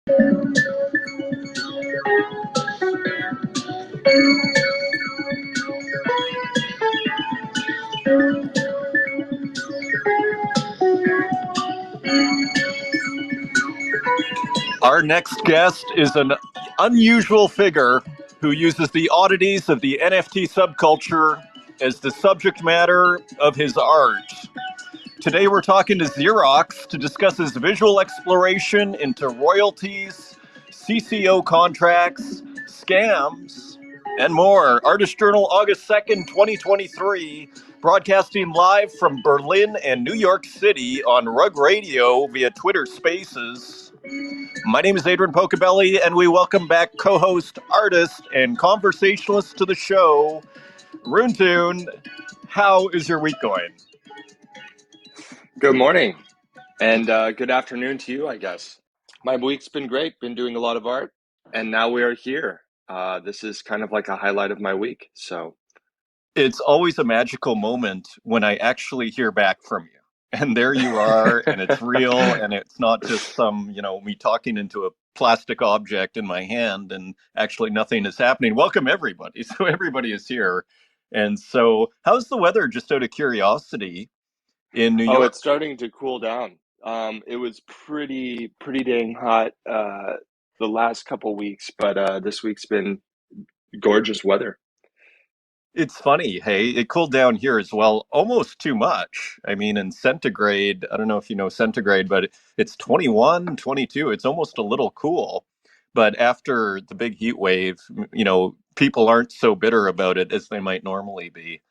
Our next guest is an unusual figure who uses the oddities of the NFT subculture as the subject matter of his art. Today we're talking to Xerox to discuss his visual exploration into royalties, CCO contracts, scams, and more. Artist Journal, August 2nd, 2023, broadcasting live from Berlin and New York City on Rug Radio via Twitter Spaces. My name is Adrian Pocabelli, and we welcome back co-host, artist, and conversationalist to the show, Runtune. How is your week going? Good morning, and good afternoon to you, I guess. My week's been great, been doing a lot of art, and now we are here. This is kind of like a highlight of my week, so. It's always a magical moment when I actually hear back from you. And there you are, and it's real, and it's not just some, me talking into a plastic object in my hand, and actually nothing is happening. Welcome, everybody. So everybody is here. And so how's the weather, just out of curiosity, in New Oh, York? it's starting to cool down. It was pretty dang hot the last couple weeks, but this week's been gorgeous weather. It's funny, hey, it cooled down here as well, almost too much. I mean, in centigrade, I don't know if you know centigrade, but it's 21, 22. It's almost a little cool. But after the big heat wave, people aren't so bitter about it as they might normally be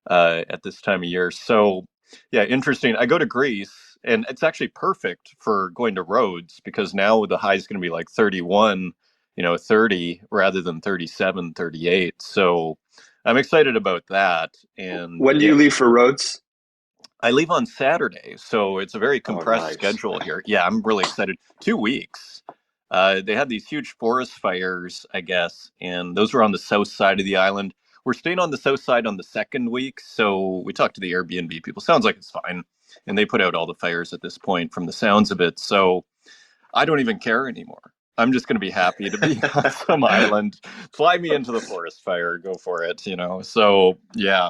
at this time of year. So, yeah, interesting. I go to Greece, and it's actually perfect for going to Rhodes because now the high is going to be like 31, 30 rather than 37, 38. So, I'm excited about that. And When do yeah, you leave for Rhodes? I leave on Saturday, so it's a very Oh, compressed nice. schedule here. Yeah, I'm really excited. 2 weeks. They had these huge forest fires, I guess, and those were on the south side of the island. We're staying on the south side on the second week, so we talked to the Airbnb people. Sounds like it's fine. And they put out all the fires at this point from the sounds of it. So I don't even care anymore. I'm just going to be happy to be on some island. Fly me into the forest fire, go for it. So, yeah.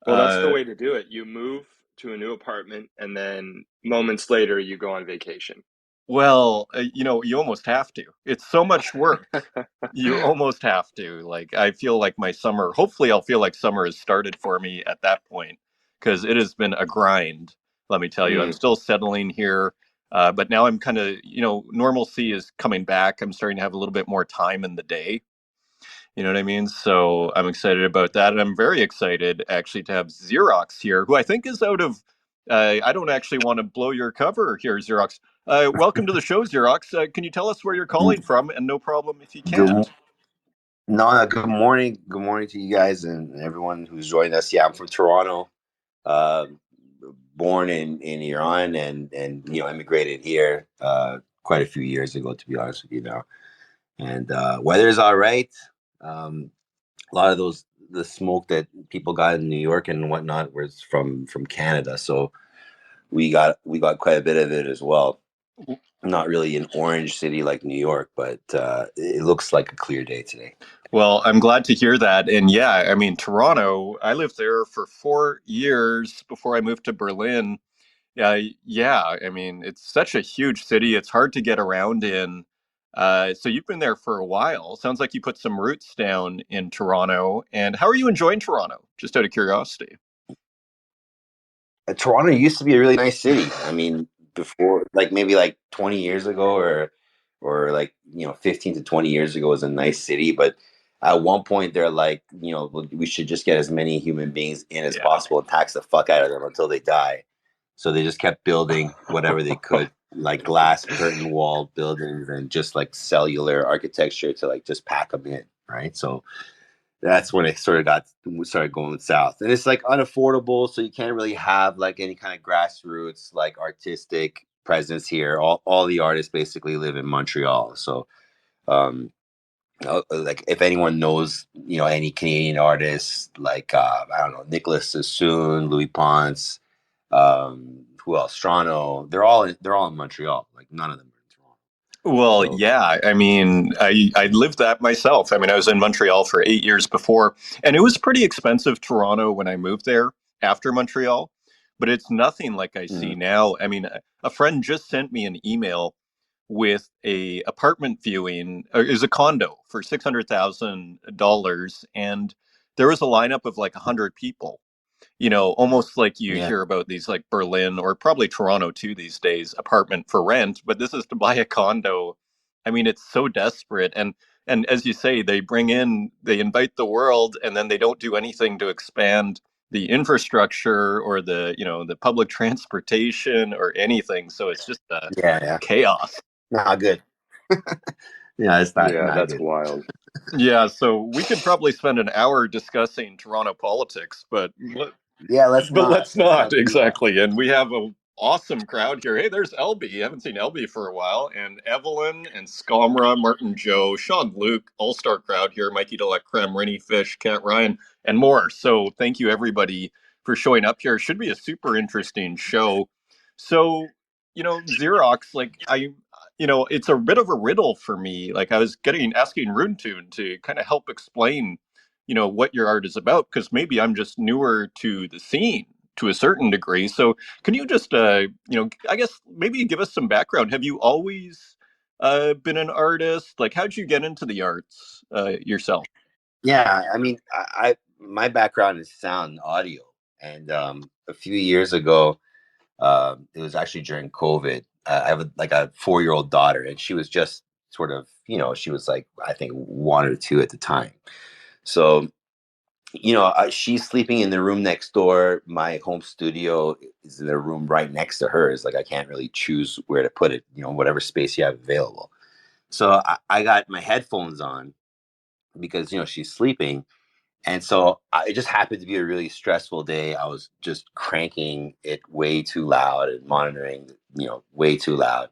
Well, that's the Uh, way to do it. You move to a new apartment, and then moments later, you go on vacation. well, you almost have to. It's so much work. You almost have to. Like, I feel like my summer, hopefully, I'll feel like summer has started for me at that point because it has been a grind. Let me tell you, I'm Mm. still settling here. But now I'm kind of, normalcy is coming back. I'm starting to have a little bit more time in the day. You know what I mean? So I'm excited about that. And I'm very excited actually to have Xerox here, who I think is out of, I don't actually want to blow your cover here, Xerox. Welcome to the show, Xerox. Can you tell us where you're calling from? And no problem if you Good, can't. no, good morning. Good morning to you guys and everyone who's joined us. Yeah, I'm from Toronto, uh, born in Iran and immigrated here quite a few years ago, to be honest with you now. And weather's all right. A lot of the smoke that people got in New York and whatnot was from Canada, so we got quite a bit of it as well. Not really an orange city like New York, but it looks like a clear day today. Well, I'm glad to hear that. And yeah, I mean, Toronto, I lived there for 4 years before I moved to Berlin. Yeah. I mean, it's such a huge city. It's hard to get around in. So you've been there for a while. Sounds like you put some roots down in Toronto. And how are you enjoying Toronto? Just out of curiosity. Toronto used to be a really nice city. I mean, before maybe 20 years ago or 15 to 20 years ago was a nice city, but at one point they're like, we should just get as many human beings in as Yeah. possible and tax the fuck out of them until they die. So they just kept building whatever they could, like glass curtain wall buildings and just like cellular architecture to just pack them in, right? So that's when it started going south, and it's unaffordable, so you can't really have any kind of grassroots artistic presence here. All the artists basically live in Montreal, so if anyone knows any Canadian artists I don't know, Nicholas Sassoon, Louis Ponce, who else, Toronto, they're all in Montreal. None of them are in Toronto. Well, So yeah. I mean, I lived that myself. I mean, I was in Montreal for 8 years before, and it was pretty expensive, Toronto, when I moved there after Montreal. But it's nothing like I see Mm, now. I mean, a friend just sent me an email with a apartment viewing, is a condo for $600,000, and there was a lineup of like 100 people. Almost like you yeah, hear about these like Berlin or probably Toronto too these days, apartment for rent, but this is to buy a condo. I mean, it's so desperate. And as you say, they invite the world, and then they don't do anything to expand the infrastructure or the public transportation or anything. So it's just yeah. chaos. Not good. Yeah, it's yeah, not that's good. wild. Yeah, so we could probably spend an hour discussing Toronto politics, Yeah, let's but not. let's Let's not not do that. exactly. And we have a awesome crowd here. Hey, there's LB. Haven't seen LB for a while, and Evelyn and Skomra, Martin, Joe, Sean, Luke, all star crowd here. Mikey Delec, Krem, Rennie Fish, Cat Ryan, and more. So thank you everybody for showing up here. Should be a super interesting show. So Xerox, it's a bit of a riddle for me. Like I was getting asking Runetune to kind of help explain what your art is about, because maybe I'm just newer to the scene to a certain degree. So can you just I guess maybe give us some background? Have you always been an artist? Like how'd you get into the arts yourself? Yeah, I mean, I my background is sound and audio, and a few years ago, it was actually during COVID. I have like a 4-year-old daughter, and she was just sort of, she was like, I think 1 or 2 at the time. So, she's sleeping in the room next door. My home studio is in the room right next to hers. Like, I can't really choose where to put it, whatever space you have available. So I got my headphones on because, she's sleeping. And so it just happened to be a really stressful day. I was just cranking it way too loud and monitoring, way too loud.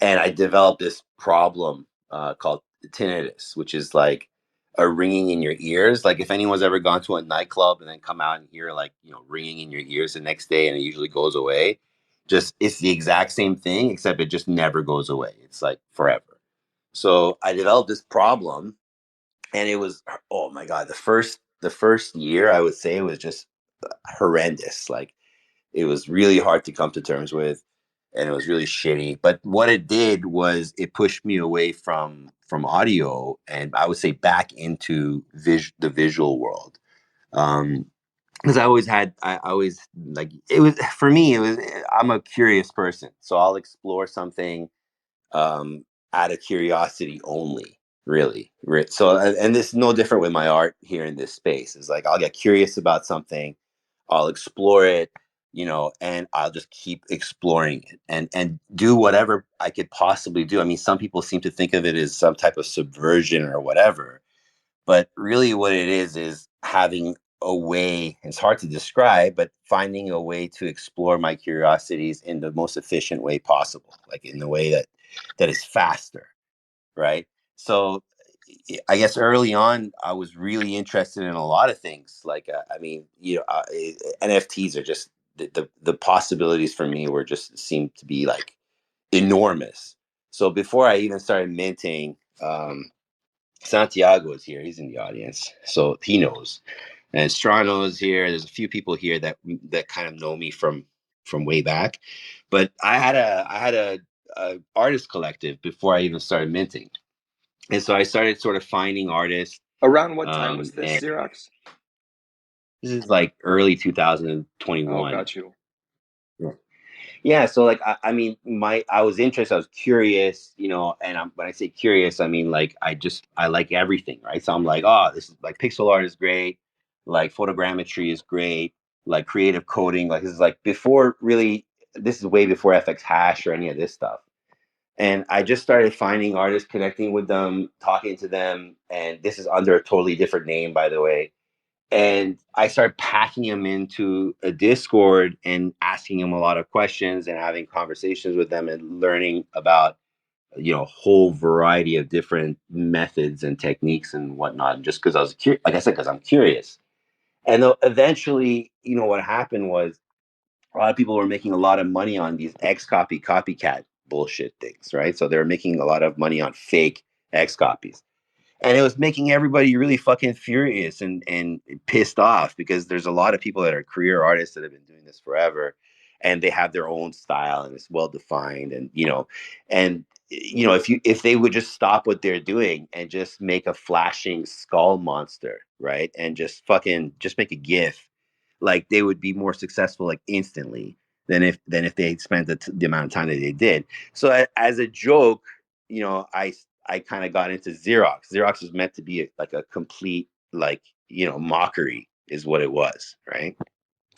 And I developed this problem called tinnitus, which is like a ringing in your ears. Like if anyone's ever gone to a nightclub and then come out and hear like, ringing in your ears the next day and it usually goes away. Just it's the exact same thing, except it just never goes away. It's like forever. So I developed this problem, and it was, oh my god, the first year I would say was just horrendous. Like it was really hard to come to terms with, and it was really shitty. But what it did was it pushed me away from audio, and I would say back into the visual world. Because I always like it was for me. It was I'm a curious person, so I'll explore something um, out of curiosity only, really. So, and this is no different with my art here in this space. It's like I'll get curious about something, I'll explore it, and I'll just keep exploring it and do whatever I could possibly do. I mean, some people seem to think of it as some type of subversion or whatever, but really what it is having a way, it's hard to describe, but finding a way to explore my curiosities in the most efficient way possible, like in the way that is faster, right? So I guess early on I was really interested in a lot of things. Like I mean, NFTs are just the possibilities for me were just seemed to be like enormous. So before I even started minting, Santiago is here. He's in the audience, so he knows. And Strano is here. There's a few people here that kind of know me from way back. But I had a artist collective before I even started minting, and so I started sort of finding artists. Around what time was this, And Xerox? this is like early Oh, 2021. got you. Yeah, so like I mean, I was interested, I was curious, and when I say curious, I mean like I like everything, right? So I'm like, oh, this is like pixel art is great, like photogrammetry is great, like creative coding, like this is like before really, this is way before FX Hash or any of this stuff. And I just started finding artists, connecting with them, talking to them, and this is under a totally different name, by the way. And I started packing him into a Discord and asking him a lot of questions and having conversations with them and learning about, a whole variety of different methods and techniques and whatnot. Just because I was curious, like I said, because I'm curious. And eventually, what happened was a lot of people were making a lot of money on these X copycat bullshit things, right? So they were making a lot of money on fake X copies. And it was making everybody really fucking furious and pissed off, because there's a lot of people that are career artists that have been doing this forever, and they have their own style and it's well defined. And if they would just stop what they're doing and just make a flashing skull monster, right, and just make a GIF, like they would be more successful like instantly than if they spent the amount of time that they did. So as a joke, I kind of got into Xerox. Xerox was meant to be like a complete, like, mockery is what it was, right?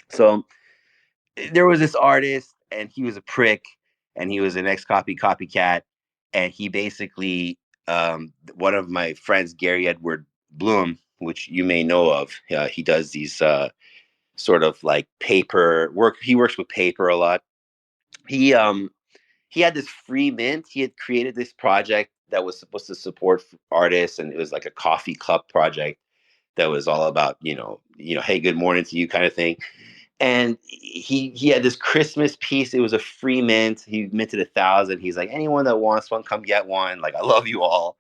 So there was this artist, and he was a prick, and he was an copycat, and he basically, one of my friends, Gary Edward Bloom, which you may know of, he does these sort of like paper work. He works with paper a lot. He had this free mint. He had created this project that was supposed to support artists, and it was like a coffee cup project that was all about, hey, good morning to you kind of thing. And he had this Christmas piece. It was a free mint. He minted 1,000. He's like, anyone that wants one, come get one. Like, I love you all.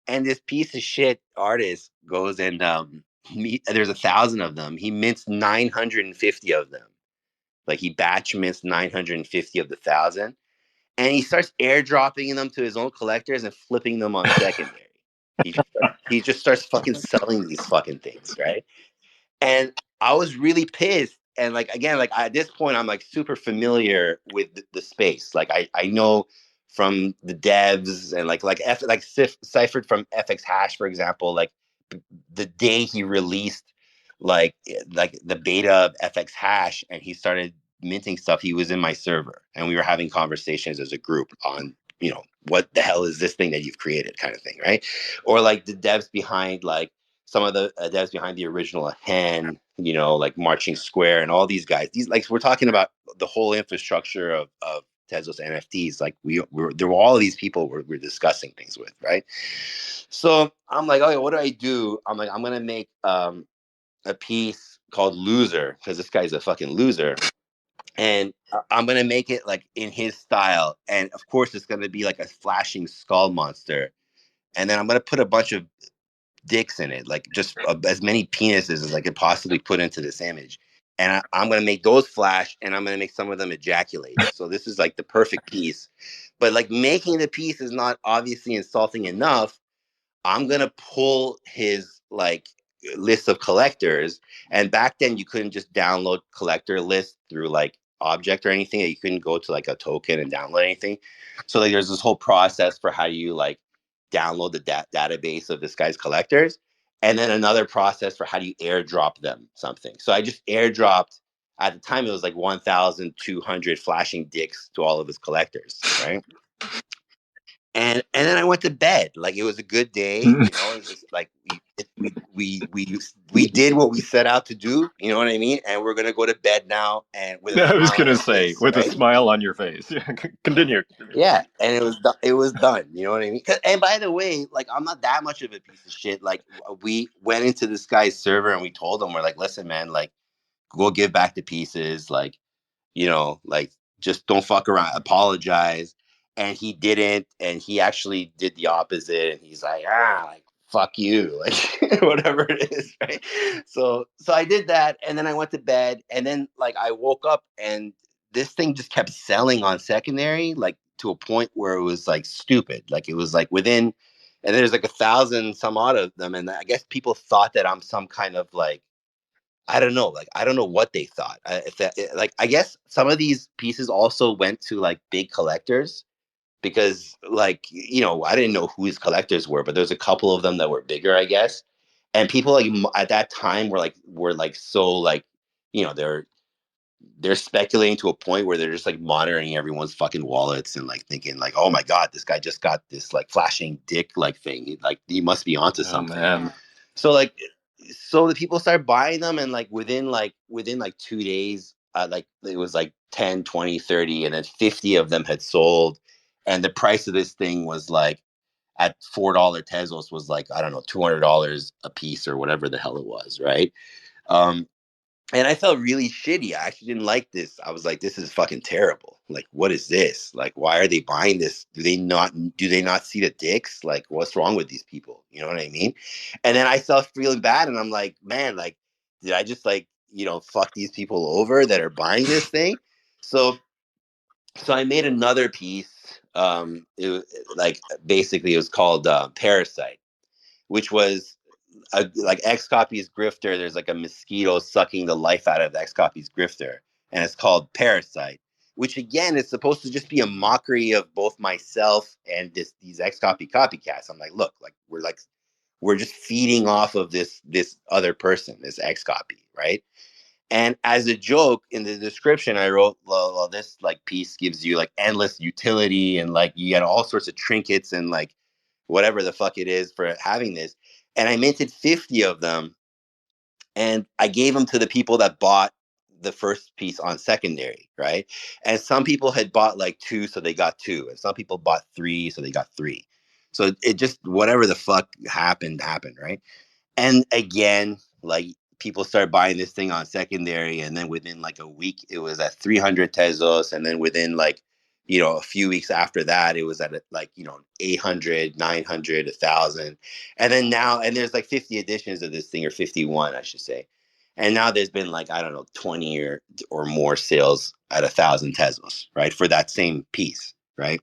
And this piece of shit artist goes and there's 1,000 of them. He mints 950 of them. Like, he batch mints 950 of the 1,000. And he starts airdropping them to his own collectors and flipping them on secondary. He just starts fucking selling these fucking things, right? And I was really pissed. And like, again, like at this point, I'm like super familiar with the space. Like I know from the devs and Cyphered from FX Hash, for example, like the day he released like the beta of FX Hash and he started minting stuff, he was in my server and we were having conversations as a group on, what the hell is this thing that you've created kind of thing, right? Or like the devs behind like some of the devs behind the original Hen, like Marching Square and all these guys. These, like, we're talking about the whole infrastructure of Tezos NFTs. Like there were all of these people we're discussing things with, right? So I'm like, okay, what do I do? I'm like, I'm gonna make a piece called Loser, because this guy's a fucking loser. And I'm gonna make it like in his style, and of course it's gonna be like a flashing skull monster. And then I'm gonna put a bunch of dicks in it, like just as many penises as I could possibly put into this image. And I'm going to make those flash, and I'm going to make some of them ejaculate. So this is like the perfect piece. But like making the piece is not obviously insulting enough. I'm going to pull his like list of collectors. And back then you couldn't just download collector list through like object or anything. You couldn't go to like a token and download anything. So like there's this whole process for how you like download the database of this guy's collectors, and then another process for how do you airdrop them something. So I just airdropped, at the time it was like 1,200 flashing dicks to all of his collectors, right? And then I went to bed. Like, it was a good day, it was just like we did what we set out to do, you know what I mean? And we're gonna go to bed now, and with a I was smile going on to our say, face, with a right? smile on your face. Continue. Yeah, and it was done. You know what I mean? And by the way, like, I'm not that much of a piece of shit. Like, we went into this guy's server and we told him, we're like, listen, man, like, go give back the pieces, like, like, just don't fuck around, apologize. And he didn't, and he actually did the opposite. And he's like, like, fuck you, like, whatever it is, right? So I did that, and then I went to bed, and then like I woke up, and this thing just kept selling on secondary, like to a point where it was like stupid. Like, it was like within, and there's like 1,000 some odd of them, and I guess people thought that I'm some kind of like, I don't know. Like, I don't know what they thought. Like, I guess some of these pieces also went to like big collectors, because like, I didn't know who his collectors were, but there's a couple of them that were bigger, I guess. And people like at that time were so like, they're speculating to a point where they're just like monitoring everyone's fucking wallets and like thinking like, oh my God, this guy just got this like flashing dick like thing. Like, he must be onto Oh, something. man. So like, so the people started buying them, and like within 2 days, like it was like 10, 20, 30, and then 50 of them had sold. And the price of this thing was like, at $4 Tezos, was like, I don't know, $200 a piece or whatever the hell it was, right? Um, And I felt really shitty. I actually didn't like this. I was like, this is fucking terrible. Like, what is this? Like, why are they buying this? Do they not see the dicks? Like, what's wrong with these people? You know what I mean? And then I started feeling bad, and I'm like, man, like, did I just like, fuck these people over that are buying this thing? So I made another piece. Like basically it was called Parasite, which was like X Copy's Grifter. There's like a mosquito sucking the life out of X Copy's Grifter, and it's called Parasite, which again is supposed to just be a mockery of both myself and these X Copy copycats. I'm like, look, like we're just feeding off of this other person, this X Copy, right? And as a joke in the description, I wrote, well, this like piece gives you like endless utility, and like you get all sorts of trinkets and like whatever the fuck it is for having this. And I minted 50 of them, and I gave them to the people that bought the first piece on secondary, right? And some people had bought like two, so they got two. And some people bought three, so they got three. So it just, whatever the fuck happened, right? And again, like people started buying this thing on secondary, and then within like a week, it was at 300 pesos, and then within like a few weeks after that, it was at like 800, 900, 1,000, and then now, and there's like 50 editions of this thing, or 51, I should say, and now there's been like I don't know 20 or more sales at 1,000 pesos, right, for that same piece, right?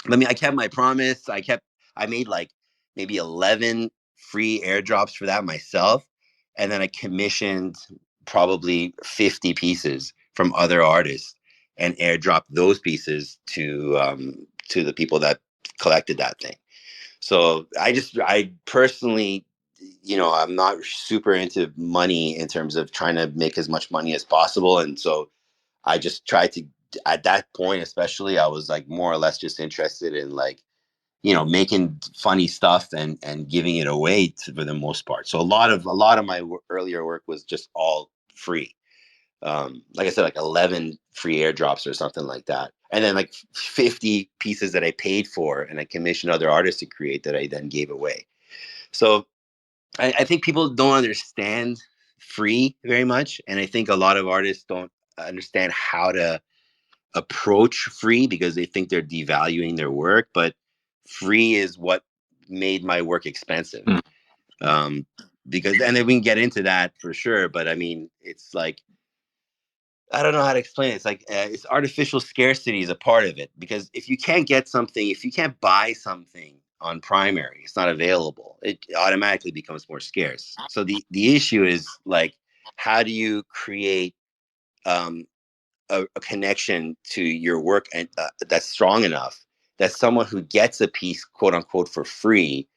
I mean, I kept my promise. I made like maybe 11 free airdrops for that myself. And then I commissioned probably 50 pieces from other artists and airdropped those pieces to the people that collected that thing. So I personally, I'm not super into money in terms of trying to make as much money as possible. And so I just tried to, at that point, especially, I was like more or less just interested in like, making funny stuff and giving it away for the most part. So a lot of my earlier work was just all free. Like I said, like 11 free airdrops or something like that. And then like 50 pieces that I paid for and I commissioned other artists to create that I then gave away. So I think people don't understand free very much. And I think a lot of artists don't understand how to approach free because they think they're devaluing their work, but free is what made my work expensive. Mm. Because, and then we can get into that for sure, but I mean, it's like, I don't know how to explain it. It's like it's artificial scarcity is a part of it, because if you can't get something, if you can't buy something on primary, it's not available, it automatically becomes more scarce. So the issue is like, how do you create um, a connection to your work and that's strong enough that someone who gets a piece, quote unquote, for free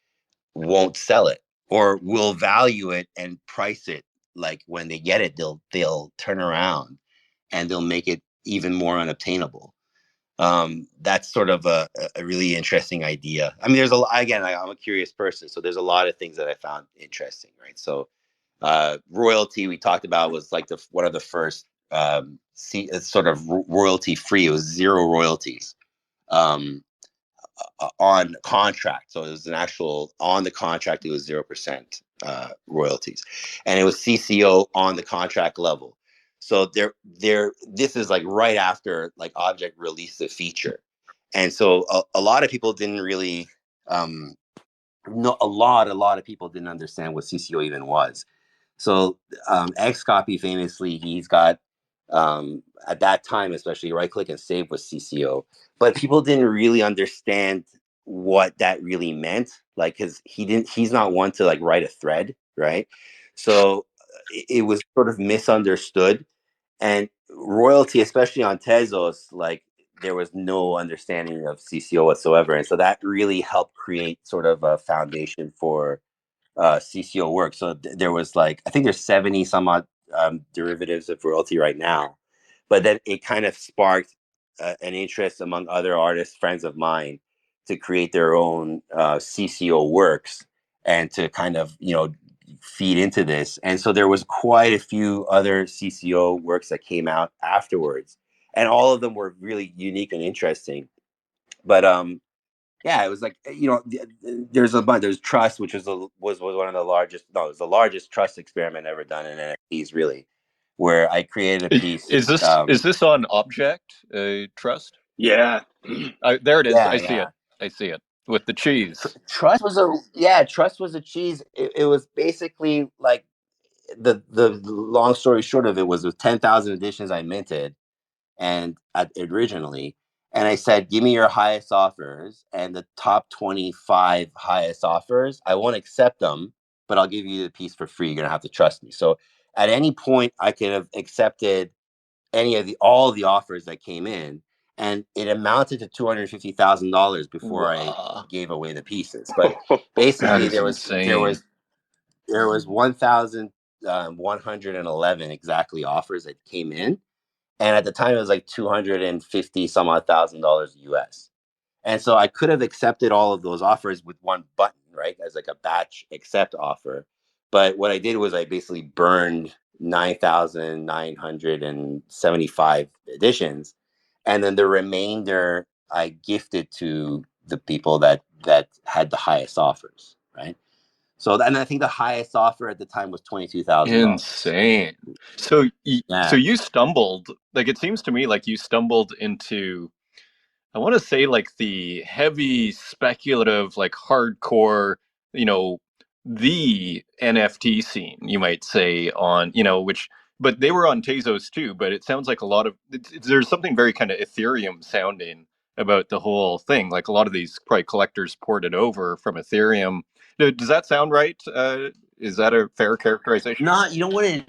won't sell it, or will value it and price it like when they get it, they'll turn around and they'll make it even more unobtainable. That's sort of a really interesting idea. I mean, again, I'm a curious person, so there's a lot of things that I found interesting, right? So royalty we talked about was like one of the first it's sort of royalty free. It was zero royalties um, on contract. So it was an actual on the contract. It was 0% royalties, and it was CCO on the contract level. So this is like right after like Object released the feature, and so a lot of people didn't really no a lot of people didn't understand what CCO even was. So Xcopy famously, he's got at that time, especially right click and save was CCO, but people didn't really understand what that really meant. Like, cause he's not one to like write a thread, right? So it was sort of misunderstood, and royalty, especially on Tezos, like there was no understanding of CCO whatsoever. And so that really helped create sort of a foundation for CCO work. So there was like, I think there's 70 some odd derivatives of royalty right now, but then it kind of sparked an interest among other artists, friends of mine, to create their own CCO works and to kind of, feed into this. And so there was quite a few other CCO works that came out afterwards, and all of them were really unique and interesting. But yeah, it was like, there's Trust, which was one of the largest. No, it was the largest trust experiment ever done in NFTs, really. where I created a piece. Is this on Object Trust? Yeah. There it is. Yeah, I see yeah. it. I see it with the cheese. Trust was a cheese. It was basically like the long story short of it was with 10,000 editions I minted and originally, and I said, give me your highest offers and the top 25 highest offers. I won't accept them, but I'll give you the piece for free. You're gonna have to trust me. So at any point, I could have accepted all the offers that came in, and it amounted to $250,000 before I Wow. gave away the pieces. But That basically, is insane. there was 1,111 exactly offers that came in, and at the time it was like 250 some odd $1,000 US. And so I could have accepted all of those offers with one button, right? As like a batch accept offer. But what I did was I basically burned 9,975 editions. And then the remainder I gifted to the people that had the highest offers, right? So, and I think the highest offer at the time was $22,000. Insane. So, so Yeah. you stumbled, like, it seems to me like you stumbled into, I want to say, like, the heavy speculative, like, hardcore, you know, the NFT scene, you might say, on, which, but they were on Tezos too, but it sounds like a lot of, there's something very kind of Ethereum sounding about the whole thing. Like, a lot of these probably collectors ported over from Ethereum. Does that sound right? Is that a fair characterization? Not, you know what it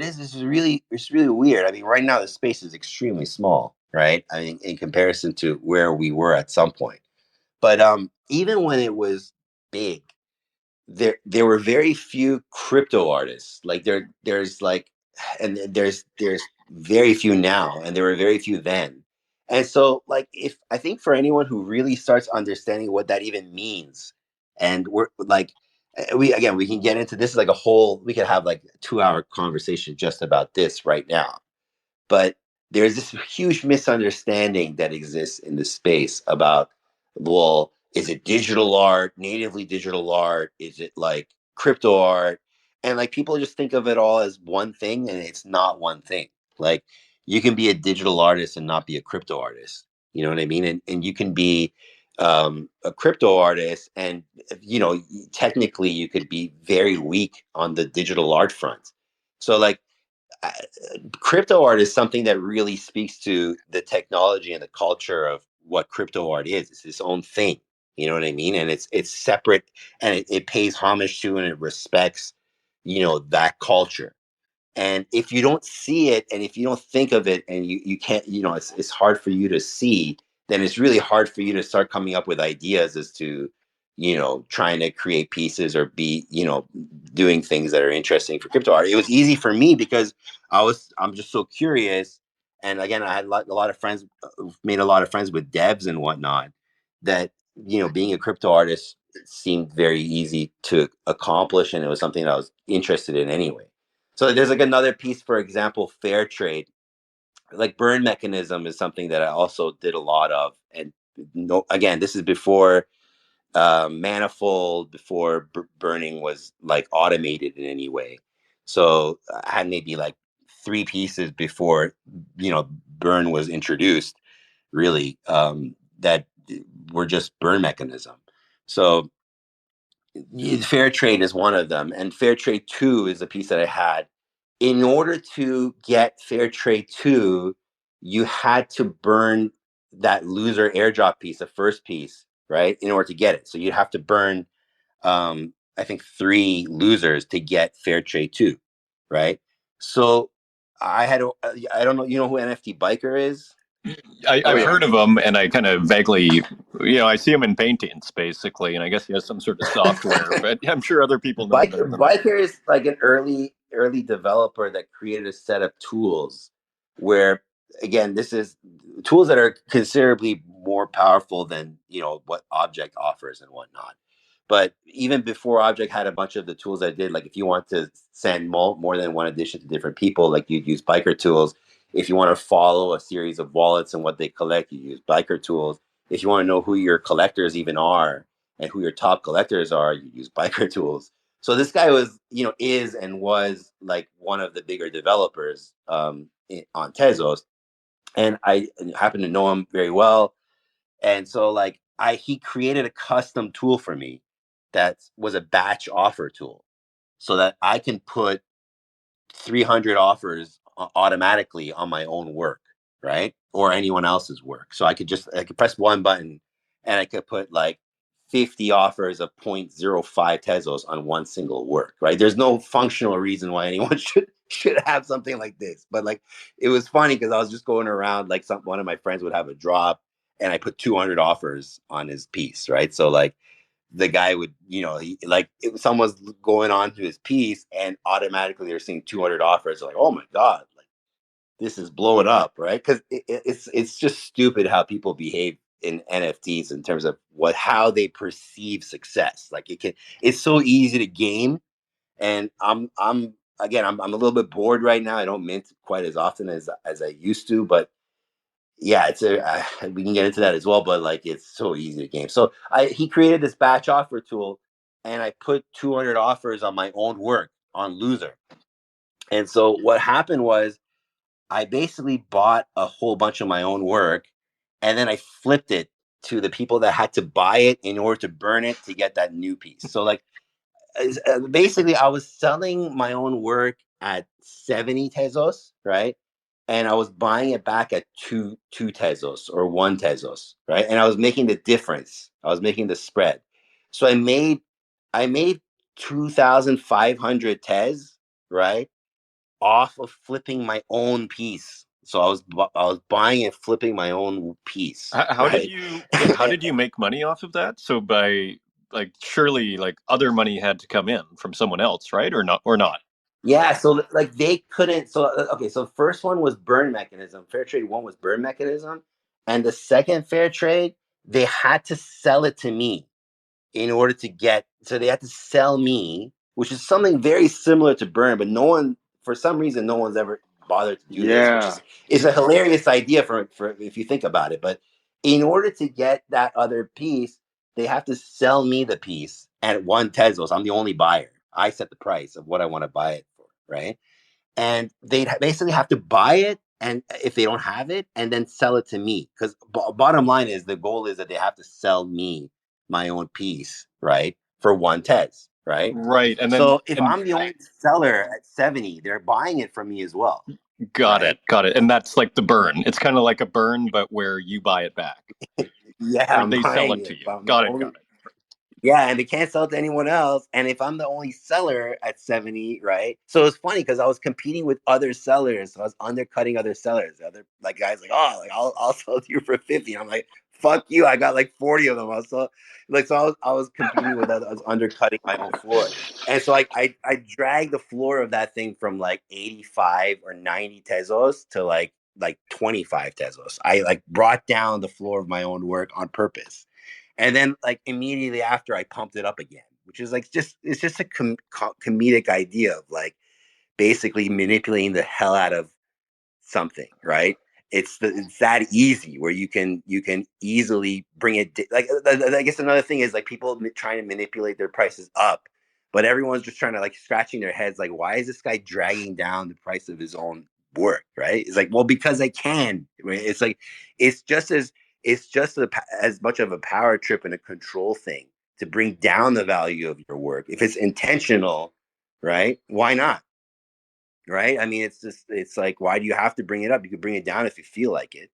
is. It's really weird. I mean, right now the space is extremely small, right? I mean, in comparison to where we were at some point. But even when it was big, there were very few crypto artists. Like there's like, and there's very few now, and there were very few then. And so, like, if I think for anyone who really starts understanding what that even means, and we're like, we can get into this is like a whole. We could have like a 2 hour conversation just about this right now. But there's this huge misunderstanding that exists in the space about, well, is it digital art, natively digital art? Is it like crypto art? And like people just think of it all as one thing, and it's not one thing. Like you can be a digital artist and not be a crypto artist. You know what I mean? And you can be a crypto artist, and technically you could be very weak on the digital art front. So like uh, crypto art is something that really speaks to the technology and the culture of what crypto art is. It's its own thing. You know what I mean? And it's separate, and it pays homage to and it respects, that culture. And if you don't see it, and if you don't think of it, and you can't, it's hard for you to see, then it's really hard for you to start coming up with ideas as to, trying to create pieces or be, doing things that are interesting for crypto art. It was easy for me because I'm just so curious. And again, I had a lot of friends, made a lot of friends with devs and whatnot, that, being a crypto artist seemed very easy to accomplish. And it was something that I was interested in anyway. So there's like another piece, for example, fair trade. Like burn mechanism is something that I also did a lot of. And no, again, this is before manifold, before burning was like automated in any way. So I had maybe like 3 pieces before burn was introduced. Really, that were just burn mechanism. So fair trade is one of them, and fair trade 2 is a piece that I had. In order to get fair trade 2, you had to burn that loser airdrop piece, the first piece, right, in order to get it. So you'd have to burn I think 3 losers to get fair trade 2, right? So I don't know, who NFT biker is? Oh I've yeah. heard of him, and I kind of vaguely, I see him in paintings basically, and I guess he has some sort of software. But I'm sure other people know him better than I. Biker is like an early developer that created a set of tools where, again, this is tools that are considerably more powerful than what Object offers and whatnot. But even before Object had a bunch of the tools I did, like if you want to send more than one edition to different people, like you'd use Biker tools. If you want to follow a series of wallets and what they collect, you use Biker tools. If you want to know who your collectors even are and who your top collectors are, you use Biker tools. So this guy was, is and was like one of the bigger developers on Tezos, and I happen to know him very well. And so like he created a custom tool for me that was a batch offer tool, so that I can put 300 offers automatically on my own work, right? Or anyone else's work. So I could press one button and I could put like 50 offers of 0.05 Tezos on one single work, right? There's no functional reason why anyone should have something like this. But like it was funny because I was just going around, like one of my friends would have a drop and I put 200 offers on his piece, right? So like the guy would, if someone's going on to his piece and automatically they're seeing 200 offers, they're like, oh my God, like this is blowing up, right? Because it's just stupid how people behave in NFTs in terms of how they perceive success. Like it's so easy to game, and I'm a little bit bored right now. I don't mint quite as often as I used to, but yeah, we can get into that as well, but like it's so easy to game. So he created this batch offer tool, and I put 200 offers on my own work on Loser. And so what happened was I basically bought a whole bunch of my own work, and then I flipped it to the people that had to buy it in order to burn it to get that new piece. So like basically I was selling my own work at 70 Tezos, right? And I was buying it back at two Tezos or 1 Tezos, right? And I was making the difference. I was making the spread. So I made 2,500 Tez, right? Off of flipping my own piece. So I was buying and flipping my own piece, How did right? you how did you make money off of that? So by like surely like other money had to come in from someone else, right? Or not? Yeah, so like they couldn't. So okay, so first one was burn mechanism. Fair trade one was burn mechanism, and the second fair trade they had to sell it to me in order to get. So they had to sell me, which is something very similar to burn, but no one, for some reason, no one's ever bothered to do this, which Yeah. is a hilarious idea for if you think about it. But in order to get that other piece, they have to sell me the piece at 1 Tezos. I'm the only buyer. I set the price of what I want to buy it for, right? And they basically have to buy it, and if they don't have it, and then sell it to me, because bottom line is the goal is that they have to sell me my own piece, right, for 1 Tez, right? Right. And then So if I'm the only seller at 70, they're buying it from me as well, got it. right? Got it. And that's like the burn. It's kind of like a burn, but where you buy it back Yeah, or I'm they sell buying it to it, you. but I'm the Got it. only. Got it. Yeah, and they can't sell it to anyone else. And if I'm the only seller at 70, right? So it's funny because I was competing with other sellers. So I was undercutting other sellers. Other like guys like, oh, like I'll sell to you for 50. I'm like, fuck you. I got like 40 of them. I was competing with others. I was undercutting my own floor. And so like I dragged the floor of that thing from like 85 or 90 Tezos to like 25 Tezos. I like brought down the floor of my own work on purpose, and then like immediately after I pumped it up again, which is like it's just a comedic idea of like basically manipulating the hell out of something, right? It's that easy where you can easily bring it like I guess another thing is like people trying to manipulate their prices up, but everyone's just trying to like scratching their heads like, why is this guy dragging down the price of his own work, right? It's like, well, because I can, right? It's like it's just as as much of a power trip and a control thing to bring down the value of your work if it's intentional, right? Why not? Right? I mean, it's like, why do you have to bring it up? You can bring it down if you feel like it,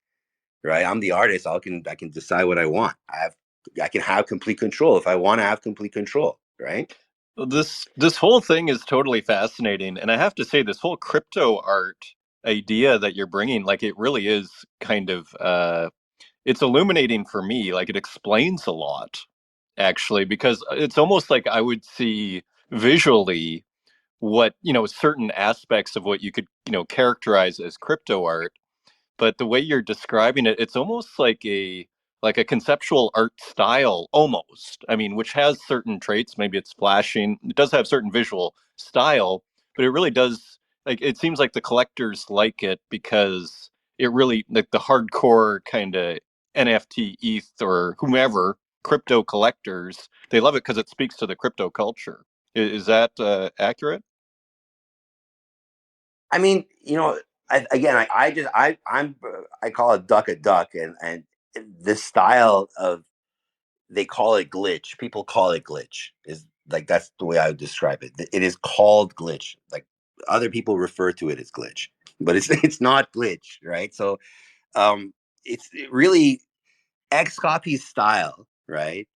right? I'm the artist. I can decide what I want. I can have complete control if I want to have complete control, right? This whole thing is totally fascinating, and I have to say, this whole crypto art idea that you're bringing, like it really is kind of it's illuminating for me. Like it explains a lot, actually, because it's almost like I would see visually what certain aspects of what you could characterize as crypto art, but the way you're describing it, it's almost like a conceptual art style almost. I mean, which has certain traits. Maybe it's flashing. It does have certain visual style, but it really does like it seems like the collectors like it because it really like the hardcore kind of NFT ETH or whomever crypto collectors, they love it because it speaks to the crypto culture. Is that accurate? I mean, I call a duck, and this style of, they call it glitch. People call it glitch. Is like, that's the way I would describe it. It is called glitch. Like, other people refer to it as glitch, but it's not glitch, right? So it's really Xcopy's style, right?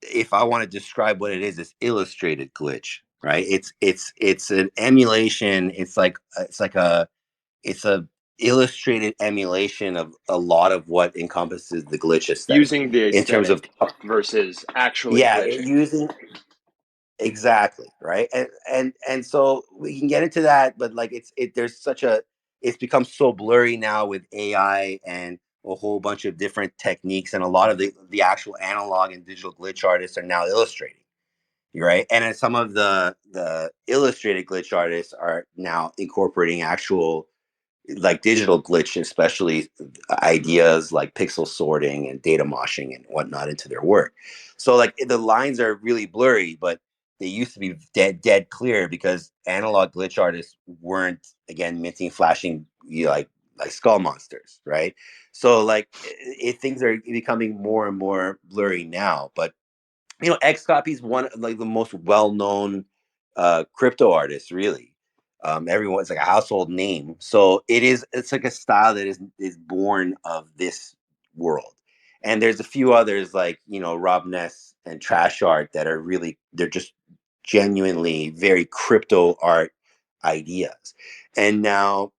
If I want to describe what it is, it's illustrated glitch, right? It's an emulation. It's a illustrated emulation of a lot of what encompasses the glitch aesthetic Using the in terms of, aesthetic versus actually yeah, glitching. using, exactly, right. And so we can get into that, but like, there's such a, it's become so blurry now with AI and a whole bunch of different techniques, and a lot of the actual analog and digital glitch artists are now illustrating, right? And then some of the illustrated glitch artists are now incorporating actual, like, digital glitch, especially ideas like pixel sorting and data moshing and whatnot, into their work. So like, the lines are really blurry, but they used to be dead clear, because analog glitch artists weren't, again, minting flashing, like skull monsters, right? So like, things are becoming more and more blurry now. But Xcopy is one of, like, the most well-known crypto artists, really. Everyone's like a household name. So it's like a style that is born of this world. And there's a few others, like, Rob Ness and Trash Art, that are really, they're just genuinely very crypto art ideas. And now,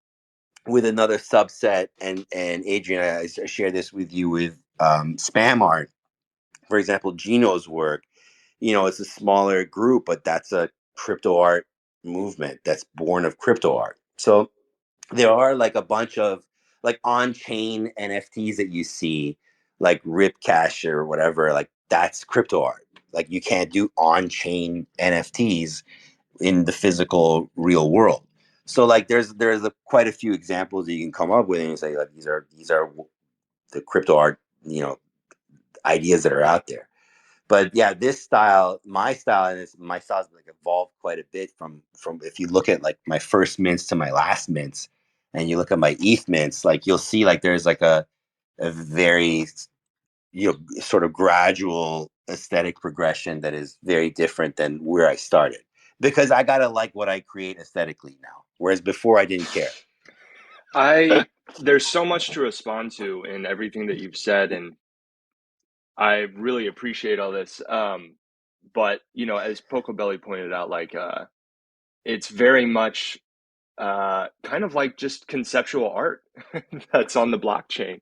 with another subset, and Adrian, I share this with you, with spam art, for example, Gino's work. It's a smaller group, but that's a crypto art movement that's born of crypto art. So there are, like, a bunch of, like, on-chain NFTs that you see, like Rip Cash or whatever, like, that's crypto art. Like, you can't do on-chain NFTs in the physical real world. So like, quite a few examples that you can come up with, and you say, like, these are the crypto art, ideas that are out there. But yeah, this style, my style's like evolved quite a bit from if you look at, like, my first mints to my last mints, and you look at my ETH mints, like, you'll see, like, there's like a very, sort of gradual aesthetic progression that is very different than where I started, because I gotta like what I create aesthetically now, whereas before I didn't care. There's so much to respond to in everything that you've said, and I really appreciate all this. But as Pocobelly pointed out, like it's very much kind of like just conceptual art that's on the blockchain.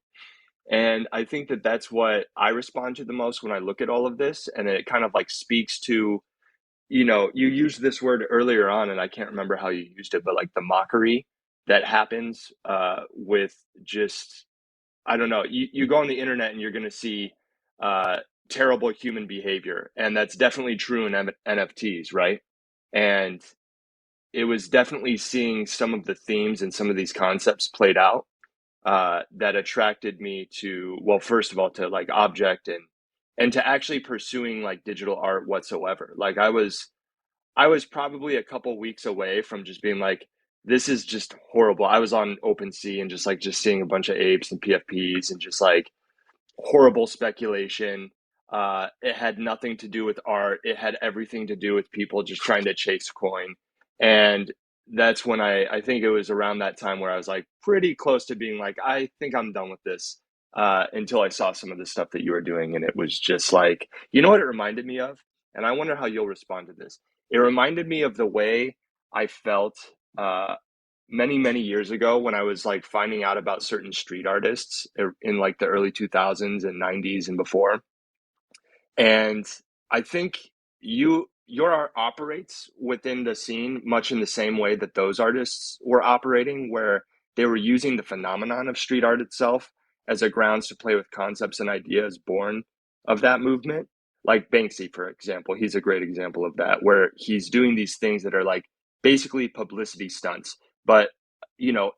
And I think that that's what I respond to the most when I look at all of this, and it kind of like speaks to, you used this word earlier on, and I can't remember how you used it, but like the mockery that happens with just, I don't know, you go on the internet and you're going to see uh, terrible human behavior. And that's definitely true in NFTs, right? And it was definitely seeing some of the themes and some of these concepts played out that attracted me to, well, first of all, to like object and to actually pursuing like digital art whatsoever. Like I was probably a couple weeks away from just being like, this is just horrible. I was on OpenSea and just seeing a bunch of apes and PFPs and just like horrible speculation. It had nothing to do with art. It had everything to do with people just trying to chase coin. And that's when I think it was around that time where I was like pretty close to being like, I think I'm done with this. Until I saw some of the stuff that you were doing. And it was just like, you know what it reminded me of? And I wonder how you'll respond to this. It reminded me of the way I felt many years ago when I was like finding out about certain street artists in like the early 2000s and 90s and before. And I think your art operates within the scene much in the same way that those artists were operating, where they were using the phenomenon of street art itself as a grounds to play with concepts and ideas born of that movement. Like Banksy, for example, he's a great example of that, where he's doing these things that are like basically publicity stunts, but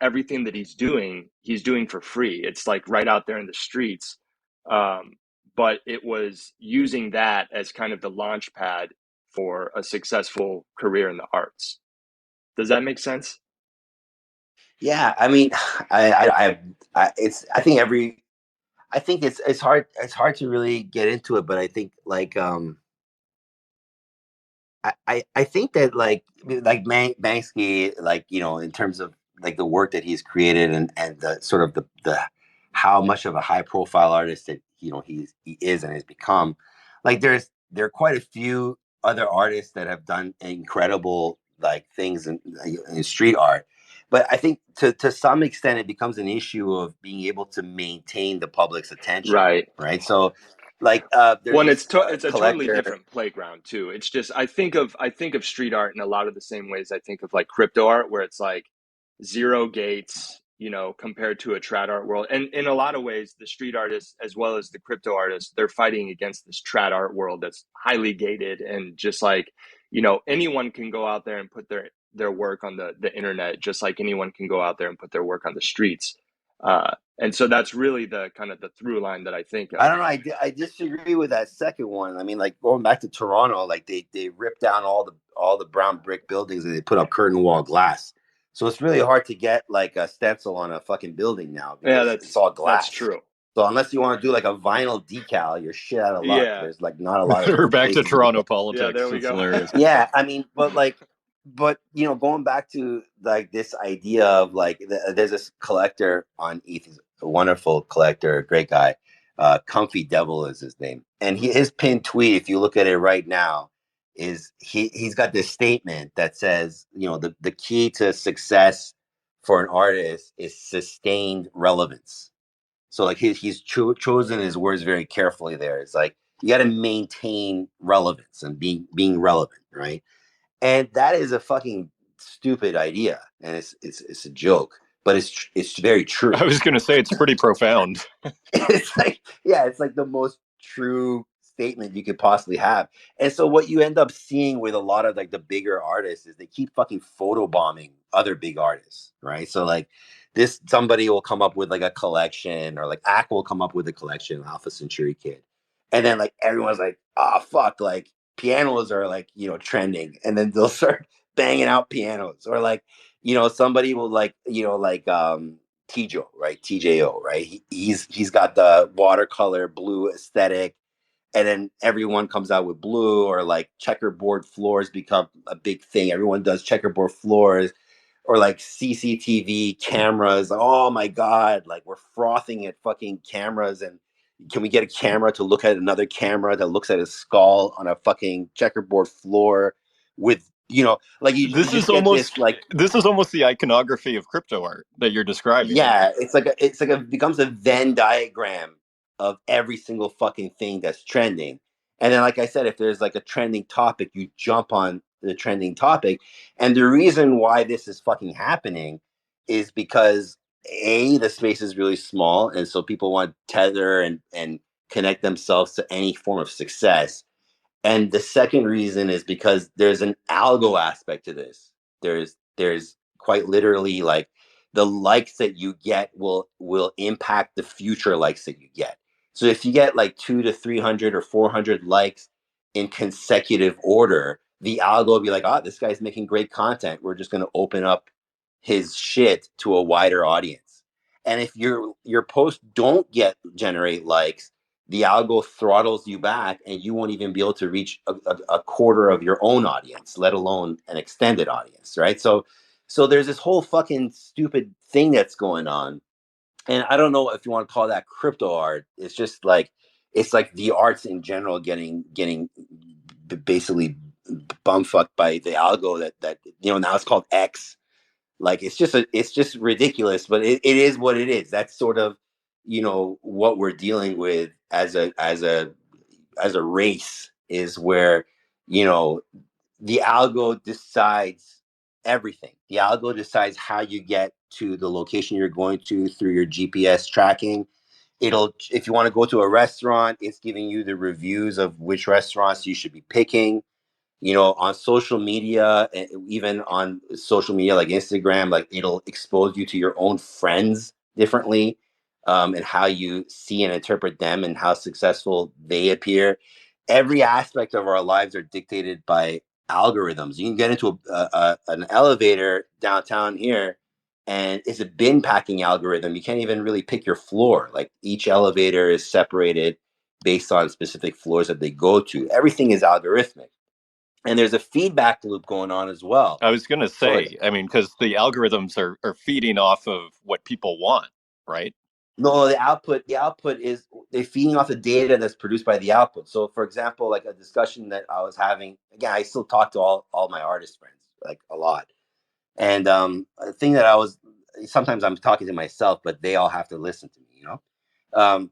everything that he's doing for free. It's like right out there in the streets. Um, but it was using that as kind of the launch pad for a successful career in the arts. Does that make sense? Yeah, I mean, I think it's hard to really get into it, but I think like I think that like Banksy, like, you know, in terms of like the work that he's created and the sort of the how much of a high profile artist that, you know, he is and has become, like there are quite a few other artists that have done incredible like things in street art, but I think to some extent it becomes an issue of being able to maintain the public's attention, Right. right? So like there's Well, and this it's a totally collector. different playground too. It's just I think of street art in a lot of the same ways I think of like crypto art, where it's like zero gates, you know, compared to a trad art world. And in a lot of ways, the street artists as well as the crypto artists, they're fighting against this trad art world that's highly gated and just like, you know, anyone can go out there and put their work on the internet, just like anyone can go out there and put their work on the streets. And so that's really the kind of the through line that I think I of. don't know. I disagree with that second one. I mean, like going back to Toronto, like they ripped down all the brown brick buildings and they put up curtain wall glass. So it's really hard to get like a stencil on a fucking building now Yeah, because it's all that's glass. true. So unless you want to do like a vinyl decal, you're shit out of luck. Yeah. There's like not a lot of We're back to places you can Toronto get. Yeah, there politics. we It's go. hilarious. Yeah, I mean, but you know, going back to like this idea of like there's this collector on ETH, he's a wonderful collector, great guy. Comfy Devil is his name, and his pinned tweet, if you look at it right now, is he's got this statement that says, you know, the key to success for an artist is sustained relevance. So like he's chosen his words very carefully there. It's like you got to maintain relevance and being relevant, right? And that is a fucking stupid idea, and it's a joke, but it's very I true. was going to say it's pretty profound. It's like, yeah, it's like the most true statement you could possibly have. And so what you end up seeing with a lot of like the bigger artists is they keep fucking photobombing other big artists, right? So like this somebody will come up with like a collection, or like Ack will come up with a collection, Alpha Centauri Kid. And then like everyone's like, oh fuck, like pianos are like, you know, trending. And then they'll start banging out pianos. Or like, you know, somebody will like, you know, like Tjo, right? TJO, right? He's got the watercolor blue aesthetic, and then everyone comes out with blue, or like checkerboard floors become a big thing. Everyone does checkerboard floors, or like CCTV cameras. Oh my god, like we're frothing at fucking cameras, and can we get a camera to look at another camera that looks at a skull on a fucking checkerboard floor with, you know, like you This just is get this almost like, this is almost the iconography of crypto art that you're describing. yeah, it's like a becomes a Venn diagram of every single fucking thing that's trending. And then, like I said, if there's like a trending topic, you jump on the trending topic. And the reason why this is fucking happening is because the space is really small, and so people want to tether and connect themselves to any form of success. And the second reason is because there's an algo aspect to this. There's quite literally like the likes that you get will impact the future likes that you get. So if you get like 200 to 300 or 400 likes in consecutive order, the algo will be like, oh, this guy's making great content. We're just going to open up his shit to a wider audience. And if your posts don't get generate likes, the algo throttles you back, and you won't even be able to reach a quarter of your own audience, let alone an extended audience, right? So there's this whole fucking stupid thing that's going on. And I don't know if you want to call that crypto art. It's just like, it's like the arts in general getting basically bumfucked by the algo that you know, now it's called X. Like it's just ridiculous, but it is what it is. That's sort of, you know, what we're dealing with as a race, is where, you know, the algo decides everything. The algo decides how you get to the location you're going to through your GPS tracking. It'll, if you want to go to a restaurant, it's giving you the reviews of which restaurants you should be picking. You know, on social media, even on social media like Instagram, like it'll expose you to your own friends differently, and how you see and interpret them and how successful they appear. every aspect of our lives are dictated by algorithms. You can get into an elevator downtown here, and it's a bin packing algorithm. You can't even really pick your floor. Like each elevator is separated based on specific floors that they go to. Everything is algorithmic, and there's a feedback loop going on as well. I was going to So, say, I mean, because the algorithms are feeding off of what people want, right? no, the output is they're feeding off the data that's produced by the output. So, for example, like a discussion that I was having, again, I still talk to all my artist friends, like a lot. And a thing that I was sometimes I'm talking to myself, but they all have to listen to me, um,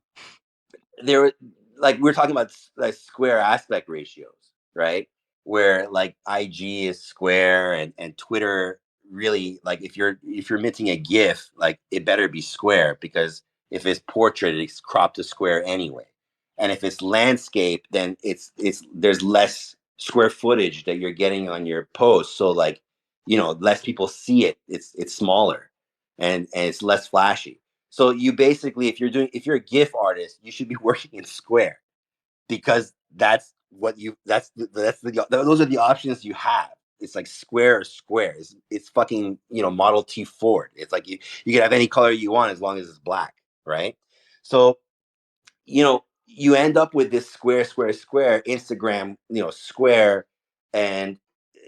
there, like we're talking about like square aspect ratios, right? Where like IG is square, and Twitter really, like if you're minting a GIF, like it better be square, because if it's portrait, it's cropped to square anyway. And if it's landscape, then it's there's less square footage that you're getting on your post. So like, less people see it. It's smaller, and it's less flashy. So you basically, if you're a GIF artist, you should be working in Square, because those are the options you have. It's like Square or Square. It's fucking Model T Ford. It's like you can have any color you want as long as it's black, right? So you end up with this square, square, square Instagram, square, and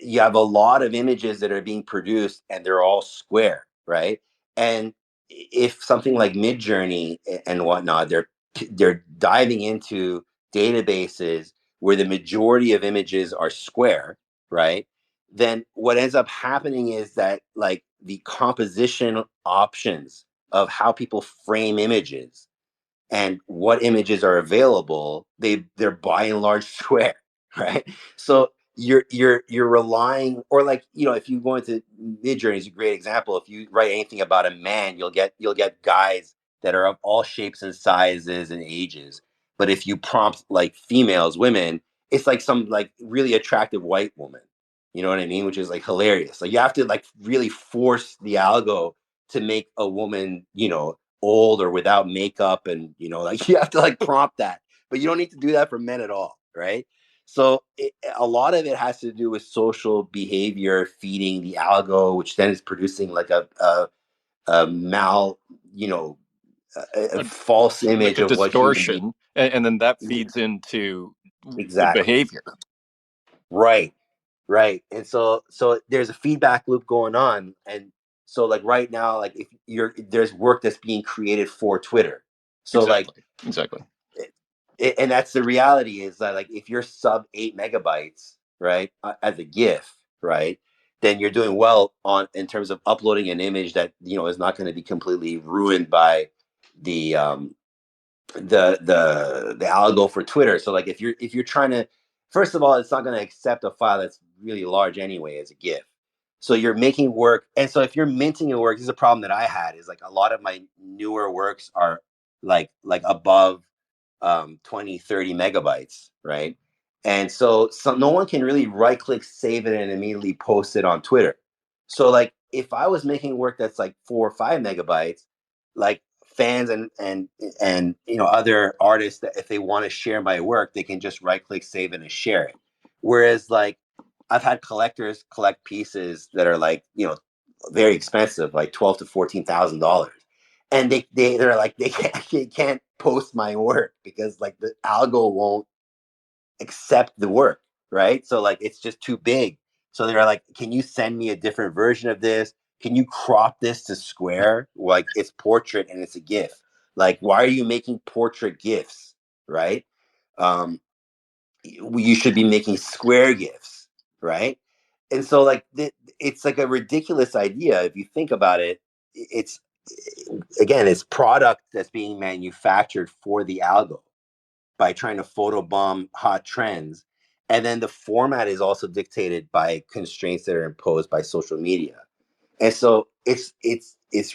you have a lot of images that are being produced, and they're all square, right? And if something like Midjourney and whatnot, they're diving into databases where the majority of images are square, right? Then what ends up happening is that, like, the composition options of how people frame images and what images are available, they're by and large square, right? So you're relying, or like, if you go into Midjourney is a great example. If you write anything about a man, you'll get guys that are of all shapes and sizes and ages. But if you prompt like females, women, it's like some like really attractive white woman. You know what I mean? Which is like hilarious. Like you have to like really force the algo to make a woman, old or without makeup, and like you have to like prompt that, but you don't need to do that for men at all, right? So a lot of it has to do with social behavior feeding the algo, which then is producing like a mal you know a A, false like image a of what human beings. distortion, and then that feeds into the Exactly. behavior. Right. Right. And so there's a feedback loop going on. And so like right now, like if there's work that's being created for Twitter. So like, Exactly. and that's the reality, is that like if you're sub 8 MB, right, as a GIF, right, then you're doing well on in terms of uploading an image that is not going to be completely ruined by the the algo for Twitter. So like if you're trying to, first of all, it's not going to accept a file that's really large anyway as a GIF. So you're making work, and so if you're minting a work, this is a problem that I had, is like a lot of my newer works are like above 20, 30 MB, right? And so no one can really right click, save it, and immediately post it on Twitter. So like if I was making work that's like 4 or 5 MB, like fans and other artists, that if they want to share my work, they can just right click, save it, and share it. Whereas like I've had collectors collect pieces that are like very expensive, like $12,000 to $14,000, and they're like they can't post my work because like the algo won't accept the work, right? So like it's just too big. So they're like, can you send me a different version of this? Can you crop this to square? Like it's portrait and it's a GIF. Like, why are you making portrait GIFs, right? Um, you should be making square GIFs, right? And so like it's like a ridiculous idea if you think about it. It's again, it's product that's being manufactured for the algo by trying to photobomb hot trends. And then the format is also dictated by constraints that are imposed by social media. And so it's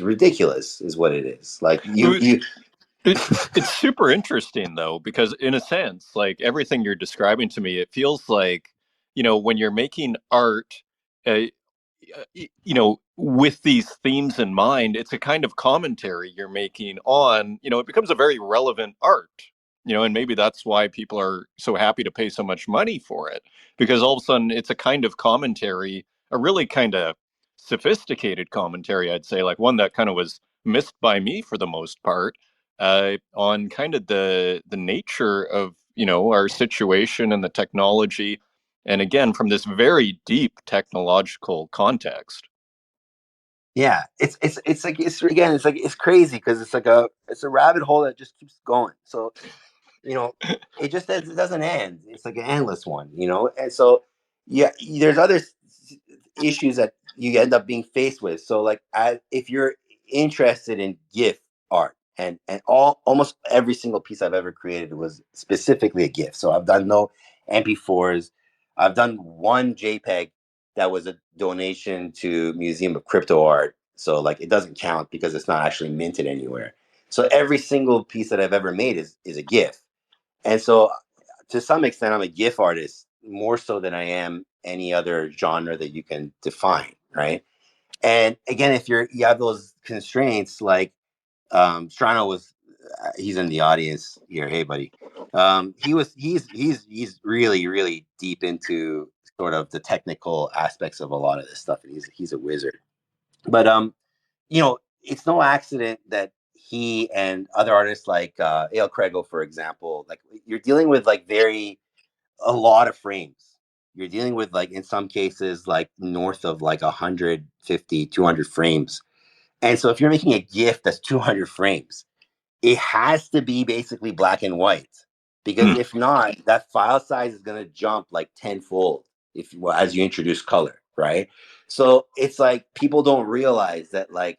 ridiculous is what it is. Like It's super interesting though, because in a sense, like everything you're describing to me, it feels like, when you're making art, uh, with these themes in mind, it's a kind of commentary you're making on, it becomes a very relevant art, and maybe that's why people are so happy to pay so much money for it, because all of a sudden it's a kind of commentary, a really kind of sophisticated commentary, I'd say, like one that kind of was missed by me for the most part, on kind of the nature of, our situation and the technology, and again, from this very deep technological context. Yeah, it's like it's crazy because it's a rabbit hole that just keeps going. So it doesn't end. It's like an endless one, and so yeah, there's other issues that you end up being faced with. So like, if you're interested in GIF art, and almost every single piece I've ever created was specifically a GIF. So I've done no MP4s. I've done one JPEG that was a donation to Museum of Cryptoart. So like, it doesn't count because it's not actually minted anywhere. So every single piece that I've ever made is a GIF. And so to some extent, I'm a GIF artist more so than I am any other genre that you can define, right? And again, if you have those constraints, like Strano was, he's in the audience here. Hey, buddy. He's really really deep into sort of the technical aspects of a lot of this stuff, and he's a wizard. But it's no accident that he and other artists like Ale Craigo, for example, like you're dealing with like a lot of frames. You're dealing with like in some cases like north of like 150, 200 frames. And so if you're making a GIF that's 200 frames, it has to be basically black and white, because if not, that file size is going to jump like tenfold as you introduce color, right? So it's like people don't realize that like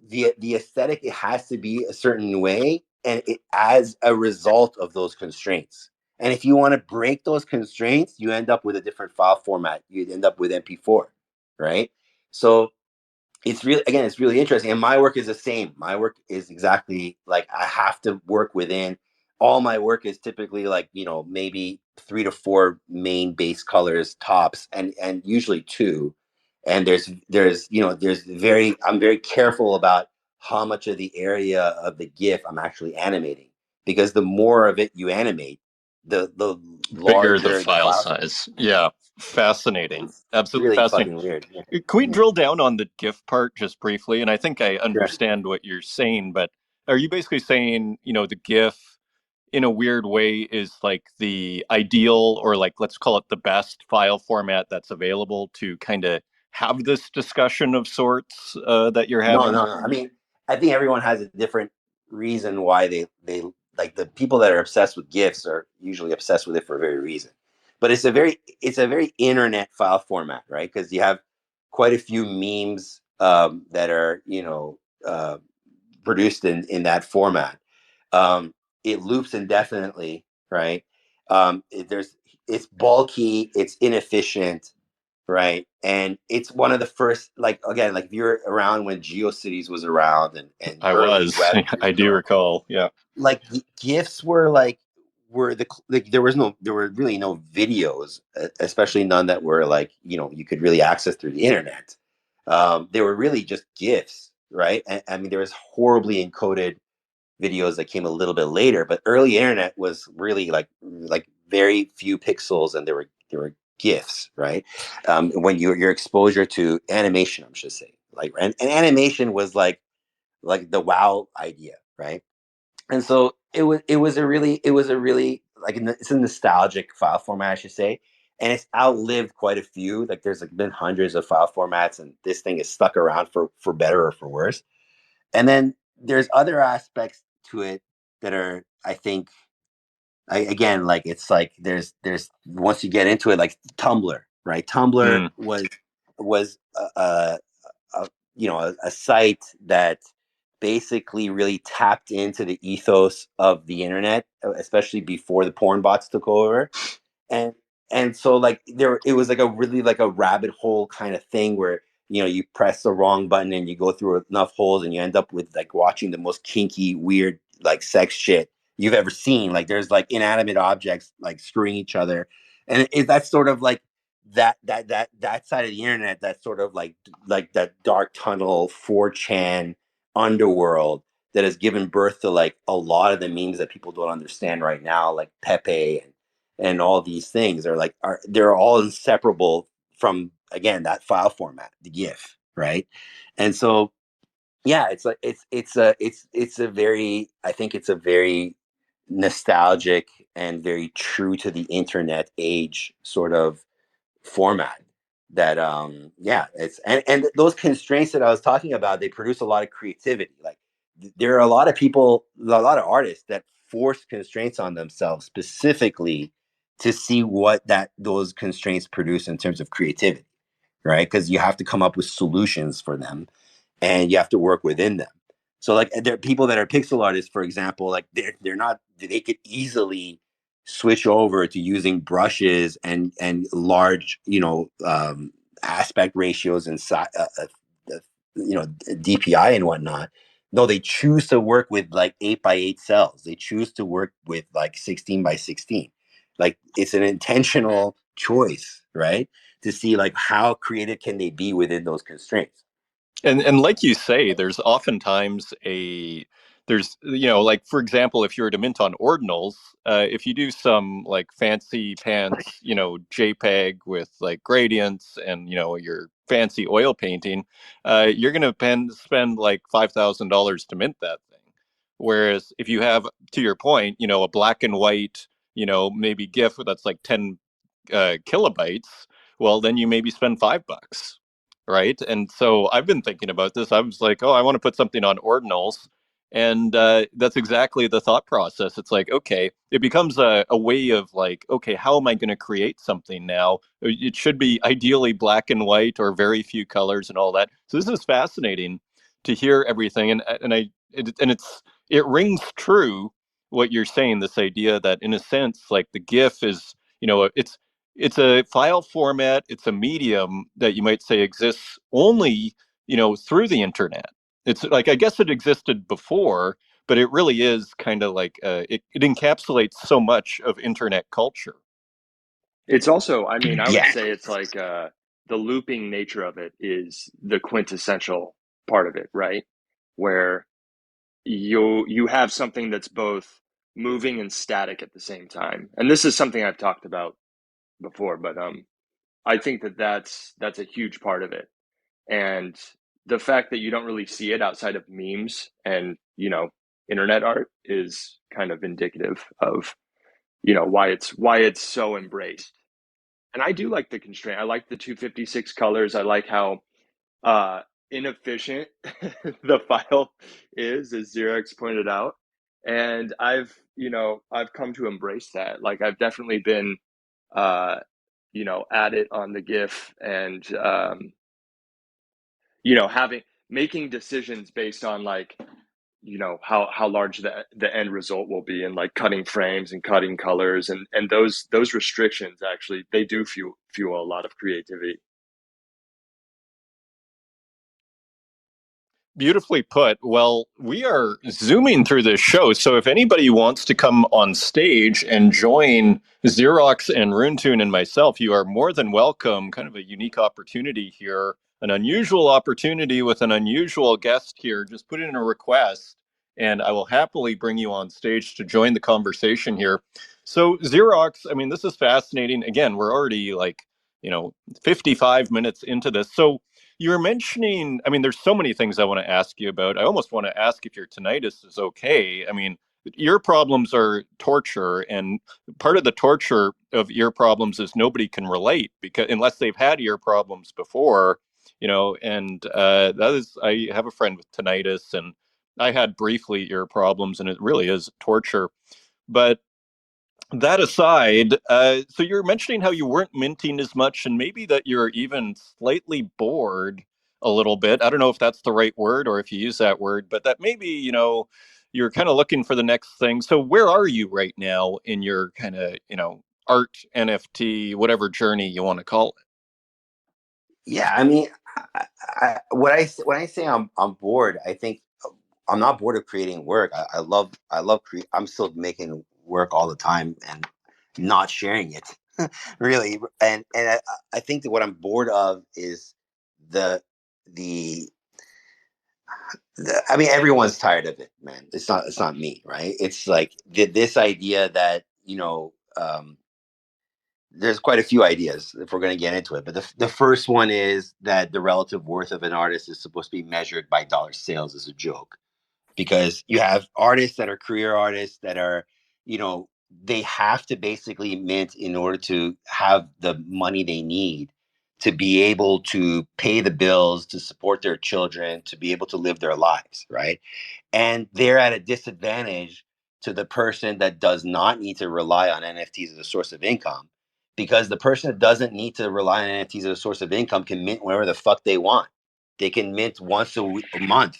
the aesthetic, it has to be a certain way, and it as a result of those constraints. And if you want to break those constraints, you end up with a different file format. You end up with MP4, right? So it's really interesting, and my work is the same. My work is exactly like, I have to work within, all my work is typically like, maybe 3 to 4 main base colors tops, and usually two. And I'm very careful about how much of the area of the GIF I'm actually animating, because the more of it you animate, the Bigger the larger the file file size. size. Yeah, fascinating. It's Absolutely really fascinating. fucking weird. Yeah. Can we Yeah. drill down on the GIF part just briefly? And I think I Sure. understand what you're saying, but are you basically saying, the GIF in a weird way is like the ideal, or like, let's call it the best file format that's available to kind of have this discussion of sorts that you're No, having? no, no. I mean, I think everyone has a different reason why they like, the people that are obsessed with GIFs are usually obsessed with it for a very reason. But it's a very internet file format, right? Because you have quite a few memes that are produced in that format. It loops indefinitely, right? It's bulky, it's inefficient, right? And it's one of the first, like, again, like if you're around when GeoCities was around, and I early was. Web3 I was do around, recall. Yeah. like GIFs were like, there were really no videos, especially none that were like, you could really access through the internet. They were really just GIFs, right? And I mean, there was horribly encoded videos that came a little bit later, but early internet was really like very few pixels, and there were GIFs, right? When your exposure to animation, I should say, like, and animation was like the wow idea, right? And so it was a really like, it's a nostalgic file format, I should say, and it's outlived quite a few. Like, there's like been hundreds of file formats, and this thing is stuck around for better or for worse. And then there's other aspects to it that are, I think, again, like, it's like there's once you get into it, like Tumblr, right? Tumblr Mm. was a site that basically really tapped into the ethos of the internet, especially before the porn bots took over. And and so like, it was like a really like a rabbit hole kind of thing, where you press the wrong button and you go through enough holes, and you end up with like watching the most kinky, weird, like, sex shit you've ever seen. Like, there's like inanimate objects like screwing each other, and that's sort of like that side of the internet, that sort of like that dark tunnel 4chan underworld that has given birth to like a lot of the memes that people don't understand right now, like Pepe and all these things they're all inseparable from, again, that file format, the GIF, right? And so yeah, it's like it's a very, I think it's a very nostalgic and very true to the internet age sort of format that yeah, it's and those constraints that I was talking about, they produce a lot of creativity. Like there are a lot of people, a lot of artists that force constraints on themselves specifically to see what that those constraints produce in terms of creativity, right? Because you have to come up with solutions for them and you have to work within them. So like there are people that are pixel artists, for example, like they're not, they could easily switch over to using brushes and large, aspect ratios and DPI and whatnot. No, they choose to work with like 8x8 cells. They choose to work with like 16x16. Like it's an intentional choice, right? To see like how creative can they be within those constraints. And like you say, there's oftentimes like for example, if you were to mint on ordinals, if you do some like fancy pants, JPEG with like gradients and your fancy oil painting, you're gonna spend like $5,000 to mint that thing. Whereas if you have, to your point, a black and white, maybe GIF that's like 10 kilobytes, well, then you maybe spend $5, right? And so I've been thinking about this. I was like, oh, I want to put something on ordinals. And that's exactly the thought process. It's like, okay, it becomes a way of like, okay, how am I going to create something now? It should be ideally black and white or very few colors and all that. So this is fascinating to hear everything. And it rings true what you're saying, this idea that in a sense, like the GIF is, it's a file format, it's a medium that you might say exists only, through the internet. It's like, I guess it existed before, but it really is kind of like it encapsulates so much of internet culture. It's also, I mean, I would Yeah. say it's like the looping nature of it is the quintessential part of it, right? Where you have something that's both moving and static at the same time. And this is something I've talked about before, but I think that that's a huge part of it. And the fact that you don't really see it outside of memes and, internet art is kind of indicative of, why it's so embraced. And I do like the constraint. I like the 256 colors. I like how inefficient the file is, as Xerox pointed out. And I've come to embrace that. Like I've definitely been, uh, at it on the GIF and, having making decisions based on like, how large the end result will be and like cutting frames and cutting colors and those restrictions actually they do fuel a lot of creativity. Beautifully put. Well, we are zooming through this show, so if anybody wants to come on stage and join Xerox and Runetoon and myself, you are more than welcome. Kind of a unique opportunity here, an unusual opportunity with an unusual guest here. Just put in a request, and I will happily bring you on stage to join the conversation here. So, Xerox, I mean, this is fascinating. Again, we're already like, 55 minutes into this. So, you were mentioning, I mean, there's so many things I want to ask you about. I almost want to ask if your tinnitus is okay. I mean, ear problems are torture, and part of the torture of ear problems is nobody can relate because unless they've had ear problems before, and that is, I have a friend with tinnitus, and I had briefly ear problems, and it really is torture. But that aside, so you're mentioning how you weren't minting as much, and maybe that you're even slightly bored a little bit. I don't know if that's the right word or if you use that word, but that maybe, you're kind of looking for the next thing. So where are you right now in your kind of, art, NFT, whatever journey you want to call it? Yeah, I mean, when I say I'm bored, I think I'm not bored of creating work. I'm still making work all the time and not sharing it, really. And I think that what I'm bored of is the the I mean, everyone's tired of it, man. It's not me, right? It's like this idea that, there's quite a few ideas if we're going to get into it. But the first one is that the relative worth of an artist is supposed to be measured by dollar sales as a joke, because you have artists that are career artists that are, you know, they have to basically mint in order to have the money they need to be able to pay the bills, to support their children, to be able to live their lives, right? And they're at a disadvantage to the person that does not need to rely on NFTs as a source of income, because the person that doesn't need to rely on NFTs as a source of income can mint whenever the fuck they want. They can mint once a month.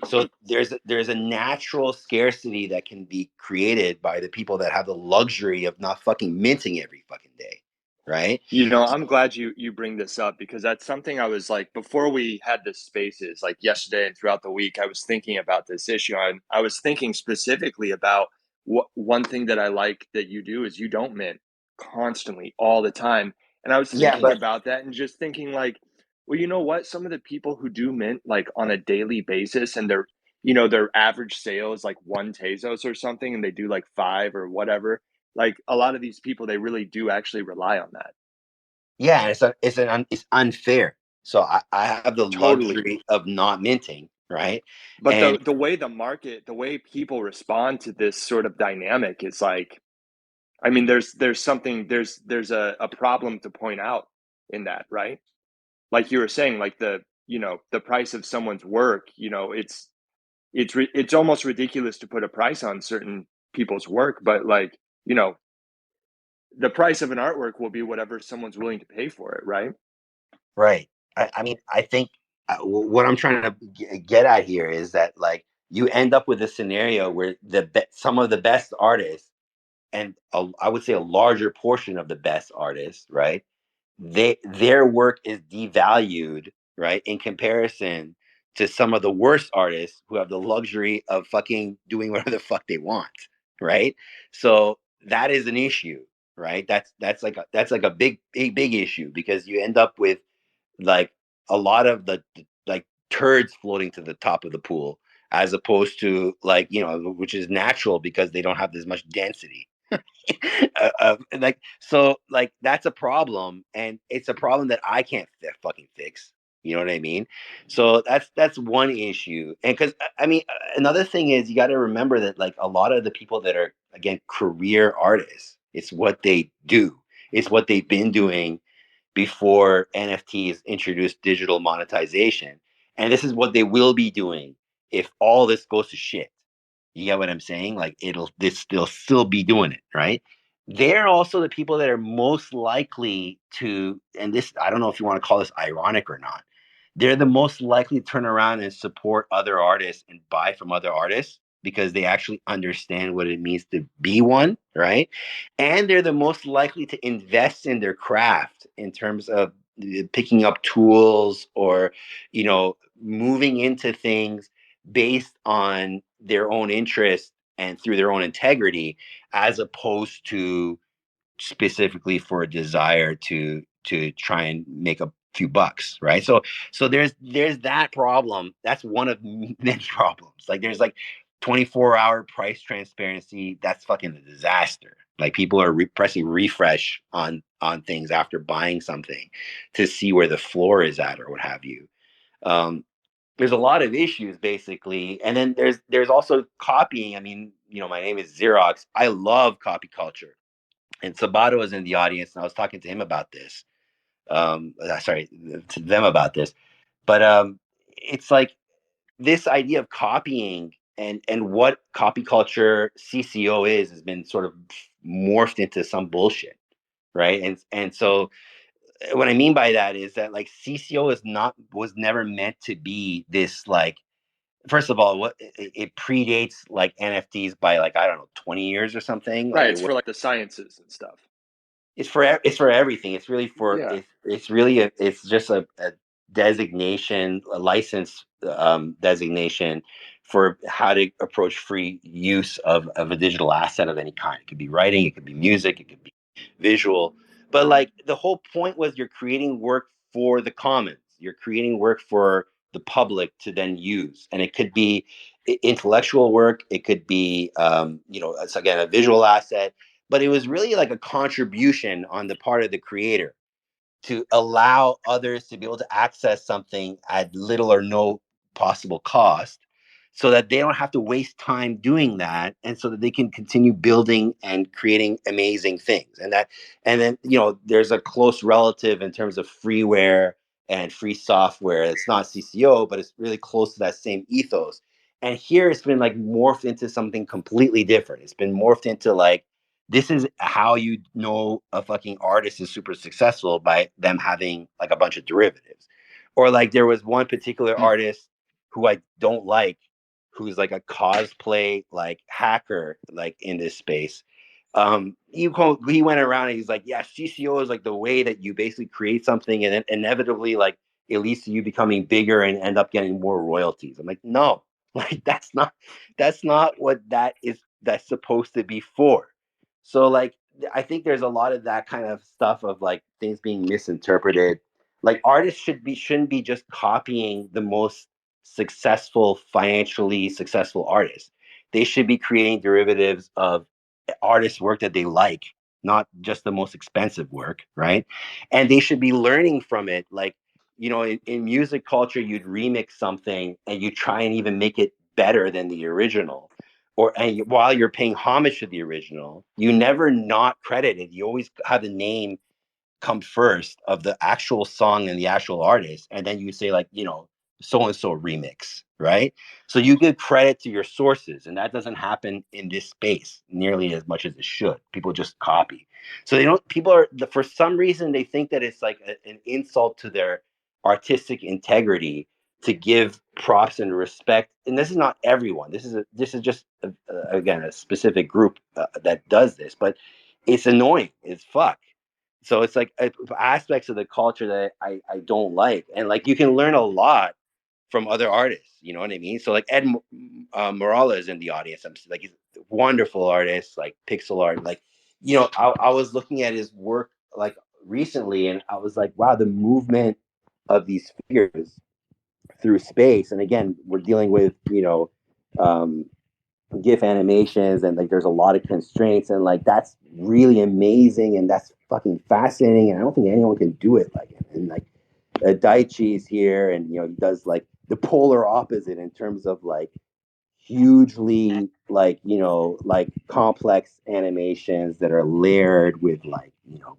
So there's a natural scarcity that can be created by the people that have the luxury of not fucking minting every fucking day, right? You know, I'm glad you bring this up, because that's something I was like, before we had this spaces, like yesterday and throughout the week, I was thinking about this issue. I was thinking specifically about what one thing that I like that you do is you don't mint constantly all the time. And I was Yeah, thinking but about that and just thinking like, well, you know what? Some of the people who do mint like on a daily basis, and their average sale is like 1 Tezos or something, and they do like 5 or whatever. Like a lot of these people, they really do actually rely on that. yeah, it's unfair. So I have the Totally. luxury of not minting, right? But And the way the market, the way people respond to this sort of dynamic is like, I mean, there's something, there's a problem to point out in that, right? Like you were saying, like the price of someone's work, it's almost ridiculous to put a price on certain people's work, but like, the price of an artwork will be whatever someone's willing to pay for it, right? right. I mean, I think what I'm trying to get at here is that, like, you end up with a scenario where some of the best artists, and I would say a larger portion of the best artists, right? Their work is devalued, right, in comparison to some of the worst artists who have the luxury of fucking doing whatever the fuck they want, right? So that is an issue, right? That's like a big issue, because you end up with, like, a lot of the like turds floating to the top of the pool, as opposed to, like, which is natural because they don't have as much density. Like, so, like, that's a problem, and it's a problem that I can't fucking fix. You know what I mean? So that's one issue. And because, I mean, another thing is, you got to remember that, like, a lot of the people that are, again, career artists, it's what they do. It's what they've been doing before NFTs introduced digital monetization. And this is what they will be doing if all this goes to shit. You get what I'm saying? Like, they'll still be doing it, right? They're also the people that are most likely to, and this, I don't know if you want to call this ironic or not, they're the most likely to turn around and support other artists and buy from other artists, because they actually understand what it means to be one, right? And they're the most likely to invest in their craft in terms of picking up tools, or, moving into things based on their own interest and through their own integrity, as opposed to specifically for a desire to try and make a few bucks, right? So there's that problem. That's one of many problems. Like, there's, like, 24-hour price transparency. That's fucking a disaster. Like, people are pressing refresh on things after buying something to see where the floor is at, or what have you. um there's a lot of issues, basically. And then there's also copying. I mean, my name is Xerox. I love copy culture. And Sabato was in the audience, and I was talking to him about this. Sorry, to them about this. But it's like, this idea of copying, and what copy culture CCO has been sort of morphed into some bullshit, right? And so what I mean by that is that, like, CCO was never meant to be this, like, first of all, it predates, like, NFTs by, like, I don't know, 20 years or something. Like, Right. it It's was for like the sciences and stuff. it's for everything. It's really for Yeah. it's really it's just a designation, a license, designation for how to approach free use of a digital asset of any kind. It could be writing, it could be music, it could be visual. But, like, the whole point was, you're creating work for the commons. You're creating work for the public to then use. And it could be intellectual work, it could be it's again a visual asset, but it was really like a contribution on the part of the creator to allow others to be able to access something at little or no possible cost, so that they don't have to waste time doing that, and so that they can continue building and creating amazing things. And then there's a close relative in terms of freeware and free software. It's not CCO, but it's really close to that same ethos. And here it's been like morphed into something completely different. It's been morphed into like, this is how you know a fucking artist is super successful, by them having like a bunch of derivatives. Or like there was one particular artist who I don't like, who's like a cosplay like hacker like in this space. He went around and he's like, yeah, CCO is like the way that you basically create something and then inevitably like it leads to you becoming bigger and end up getting more royalties. I'm like, no, like that's not what that's supposed to be for. So like I think there's a lot of that kind of stuff of like things being misinterpreted. Like artists shouldn't be just copying the most financially successful artists. They should be creating derivatives of artists' work that they like, not just the most expensive work, right? And they should be learning from it. Like, in music culture, you'd remix something and you try and even make it better than the original. And while you're paying homage to the original, you never not credit it. You always have the name come first of the actual song and the actual artist, and then you say like, so and so remix, right? So you give credit to your sources, and that doesn't happen in this space nearly as much as it should. People just copy. So they don't. People are, for some reason, they think that it's like an insult to their artistic integrity to give props and respect. And this is not everyone. This is just again a specific group that does this, but it's annoying as fuck. So it's like aspects of the culture that I don't like. And like you can learn a lot from other artists, you know what I mean? So like Ed Morales in the audience, I'm like, he's a wonderful artist, like pixel art. Like, I was looking at his work like recently, and I was like, wow, the movement of these figures through space. And again, we're dealing with, um, GIF animations, and like there's a lot of constraints, and like that's really amazing and that's fucking fascinating, and I don't think anyone can do it like him. And like Daichi's here, and he does like the polar opposite in terms of like hugely like like complex animations that are layered with like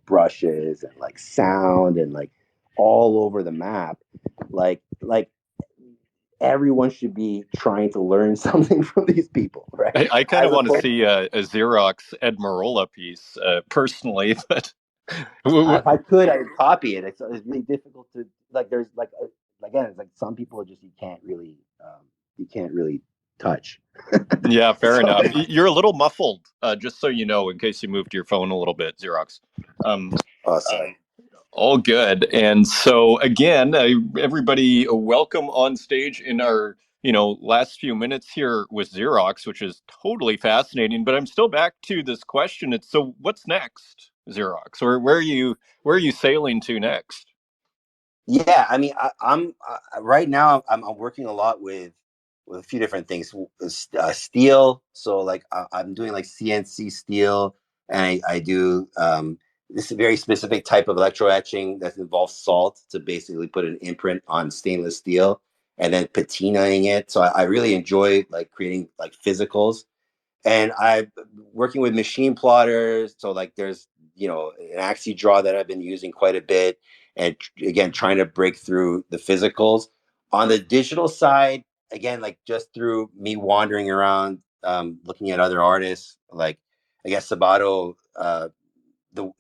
brushes and like sound and like all over the map. Like everyone should be trying to learn something from these people, right? I kind of want to see a Xerox Ed Marola piece personally, but if I could, I would copy it. It's really difficult to like. There's like again, it's like some people just you can't really touch. Yeah, fair enough. You're a little muffled, just so you know, in case you moved your phone a little bit, Xerox. Sorry. All good. And so again, everybody, welcome on stage in our last few minutes here with Xerox, which is totally fascinating. But I'm still back to this question. It's, so what's next, Xerox? Or where are you sailing to next? Yeah, I mean, I'm right now. I'm working a lot with a few different things. Steel, so like I'm doing like CNC steel, and I do this very specific type of electro etching that involves salt to basically put an imprint on stainless steel and then patinaing it. So I really enjoy like creating like physicals, and I'm working with machine plotters. So like there's an axi draw that I've been using quite a bit, and again trying to break through the physicals. On the digital side, again, like just through me wandering around, looking at other artists, like I guess Sabato,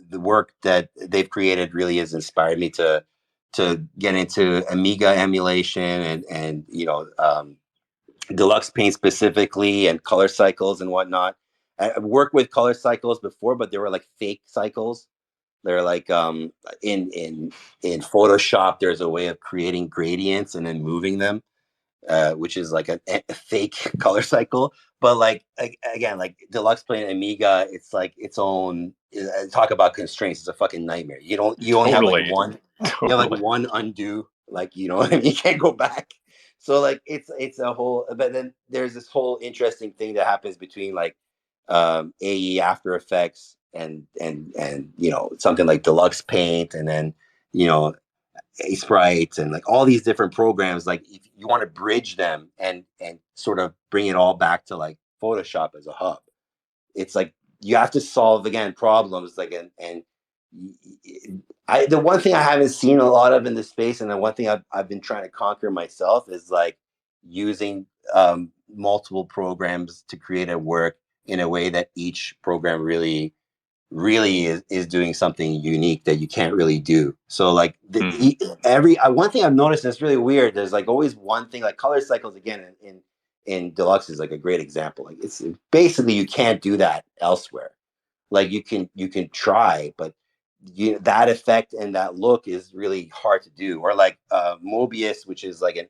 the work that they've created really has inspired me to get into Amiga emulation and deluxe paint specifically, and color cycles and whatnot. I've worked with color cycles before, but they were like fake cycles. They're like in Photoshop, there's a way of creating gradients and then moving them, which is like a fake color cycle. But like again, like deluxe paint Amiga, it's like its own. Talk about constraints. It's a fucking nightmare. You only have like one. You have like one undo. Like what I mean, you can't go back. So like it's a whole, but then there's this whole interesting thing that happens between like AE After Effects and something like Deluxe Paint, and then you know A Sprite, and like all these different programs. Like if you want to bridge them and sort of bring it all back to like Photoshop as a hub, it's like you have to solve again problems like and I the one thing I haven't seen a lot of in this space, and the one thing I've been trying to conquer myself is like using multiple programs to create a work in a way that each program really is doing something unique that you can't really do. So like one thing I've noticed that's really weird. There's like always one thing like color cycles again in Deluxe is like a great example. Like it's basically you can't do that elsewhere. Like you can try, but that effect and that look is really hard to do. Or like Mobius, which is like an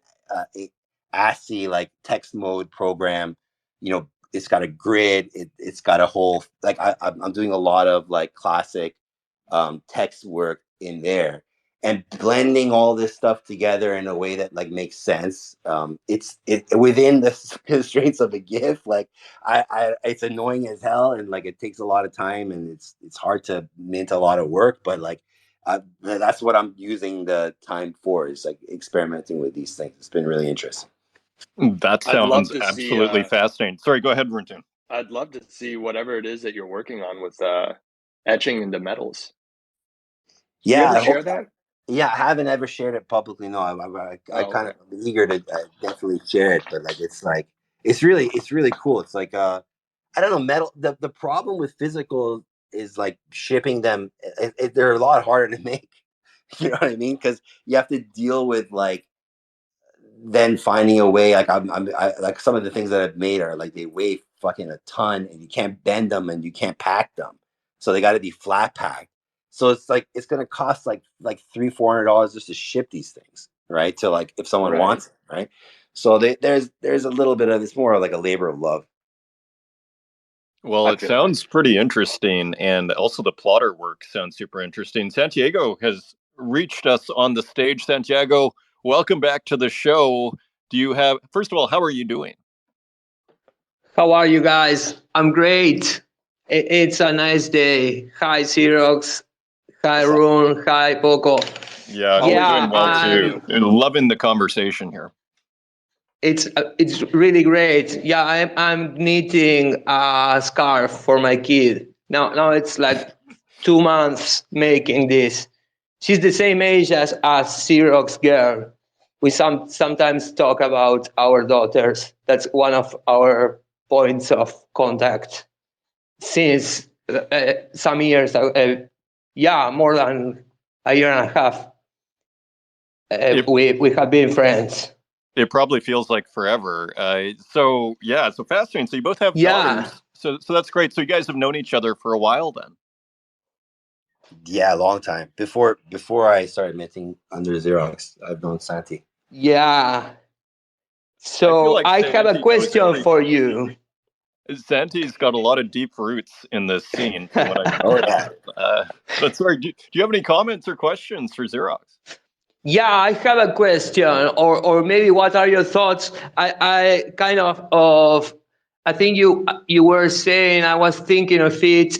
ASCII like text mode program. It's got a grid. It's got a whole like I'm doing a lot of like classic text work in there, and blending all this stuff together in a way that like makes sense. It's within the constraints of a GIF. Like it's annoying as hell, and like it takes a lot of time, and it's hard to mint a lot of work. But like that's what I'm using the time for, is like experimenting with these things. It's been really interesting. That sounds absolutely fascinating. Sorry, go ahead, Runtoon. I'd love to see whatever it is that you're working on with etching into metals. Do you ever share that? Yeah, I haven't ever shared it publicly. No, I kind of eager to definitely share it, but like it's really cool. It's like I don't know, metal. The problem with physical is like shipping them. They're a lot harder to make. You know what I mean? Because you have to deal with like then finding a way. Like I like some of the things that I've made are like they weigh fucking a ton, and you can't bend them and you can't pack them, so they got to be flat packed. So it's like it's gonna cost like $300-400 just to ship these things, right? To like if someone wants it, right? So there's a little bit of it's more like a labor of love. Well, it sounds pretty interesting, and also the plotter work sounds super interesting. Santiago has reached us on the stage. Santiago, welcome back to the show. First of all, how are you doing? How are you guys? I'm great. It's a nice day. Hi, Xerox. Hi, Rune. Hi, Poco. Yeah, we're doing well too. And loving the conversation here. It's really great. Yeah, I'm knitting a scarf for my kid. Now it's like 2 months making this. She's the same age as Xerox girl. We sometimes talk about our daughters. That's one of our points of contact since some years. More than a year and a half. We have been friends. It probably feels like forever. So fascinating. So you both have daughters. So that's great. So you guys have known each other for a while then. Yeah, a long time. Before I started minting under Xerox, I've known Santi. Yeah. So I have a question for you. Santi's got a lot of deep roots in this scene. From what I know. But sorry, do you have any comments or questions for Xerox? Yeah, I have a question, or maybe what are your thoughts? I kind of I think you were saying, I was thinking of it,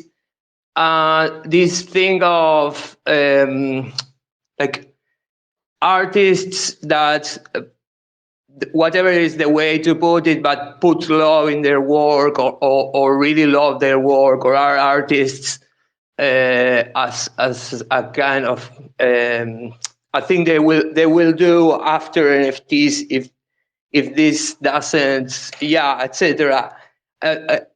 this thing of like artists that whatever is the way to put it, but put love in their work, or really love their work, or are artists as a kind of I think they will do after NFTs if this doesn't, etc.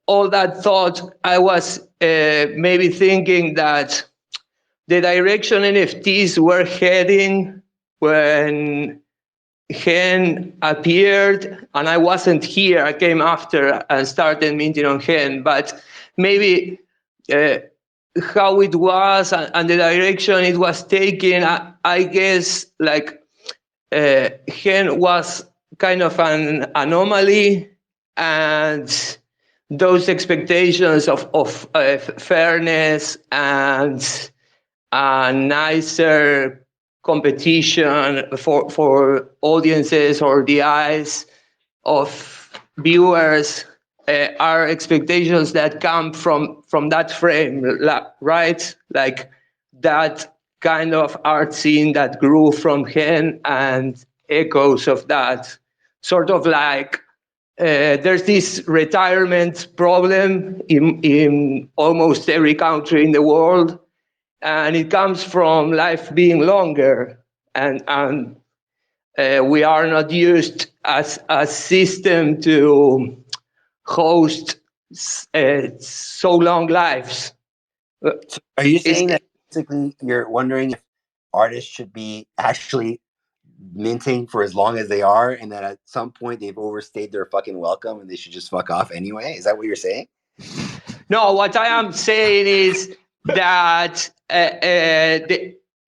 All that thought, I was maybe thinking that the direction NFTs were heading when Hen appeared, and I wasn't here. I came after and started minting on Hen, but maybe how it was and the direction it was taking, I guess like Hen was kind of an anomaly, and those expectations of fairness and a nicer competition for audiences or the eyes of viewers are expectations that come from that frame, right? Like that kind of art scene that grew from him and echoes of that. Sort of like there's this retirement problem in almost every country in the world, and it comes from life being longer, and we are not used as a system to host so long lives. So are you saying It's, that basically you're wondering if artists should be actually minting for as long as they are, and that at some point they've overstayed their fucking welcome and they should just fuck off anyway? Is that what you're saying? no, what I am saying is that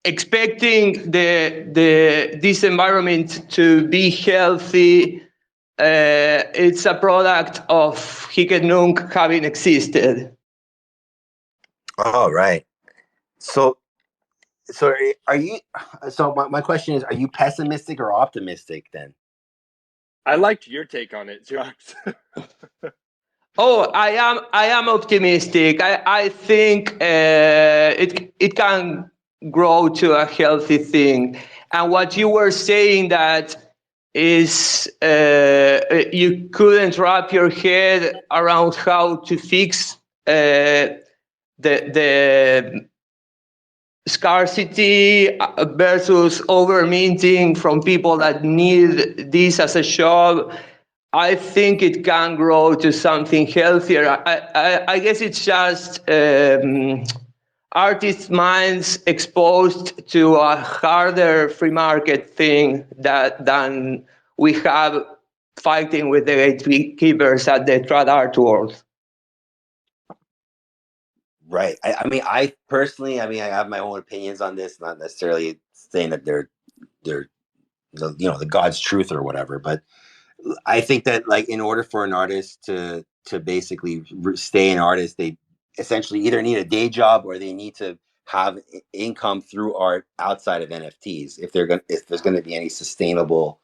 expecting this environment to be healthy, it's a product of Hic Nunc having existed. Oh, right. So are you? So my question is: are you pessimistic or optimistic then? I liked your take on it, Xerox. Oh, I am optimistic. I think it can grow to a healthy thing. And what you were saying that is you couldn't wrap your head around how to fix the scarcity versus over minting from people that need this as a job. I think it can grow to something healthier. I guess it's just artists' minds exposed to a harder free market thing than we have fighting with the gatekeepers at the trad art world. Right. I mean, I personally, I have my own opinions on this. Not necessarily saying that they're the God's truth or whatever, but I think that, like, in order for an artist to basically stay an artist, they essentially either need a day job or they need to have income through art outside of NFTs if there's going to be any sustainable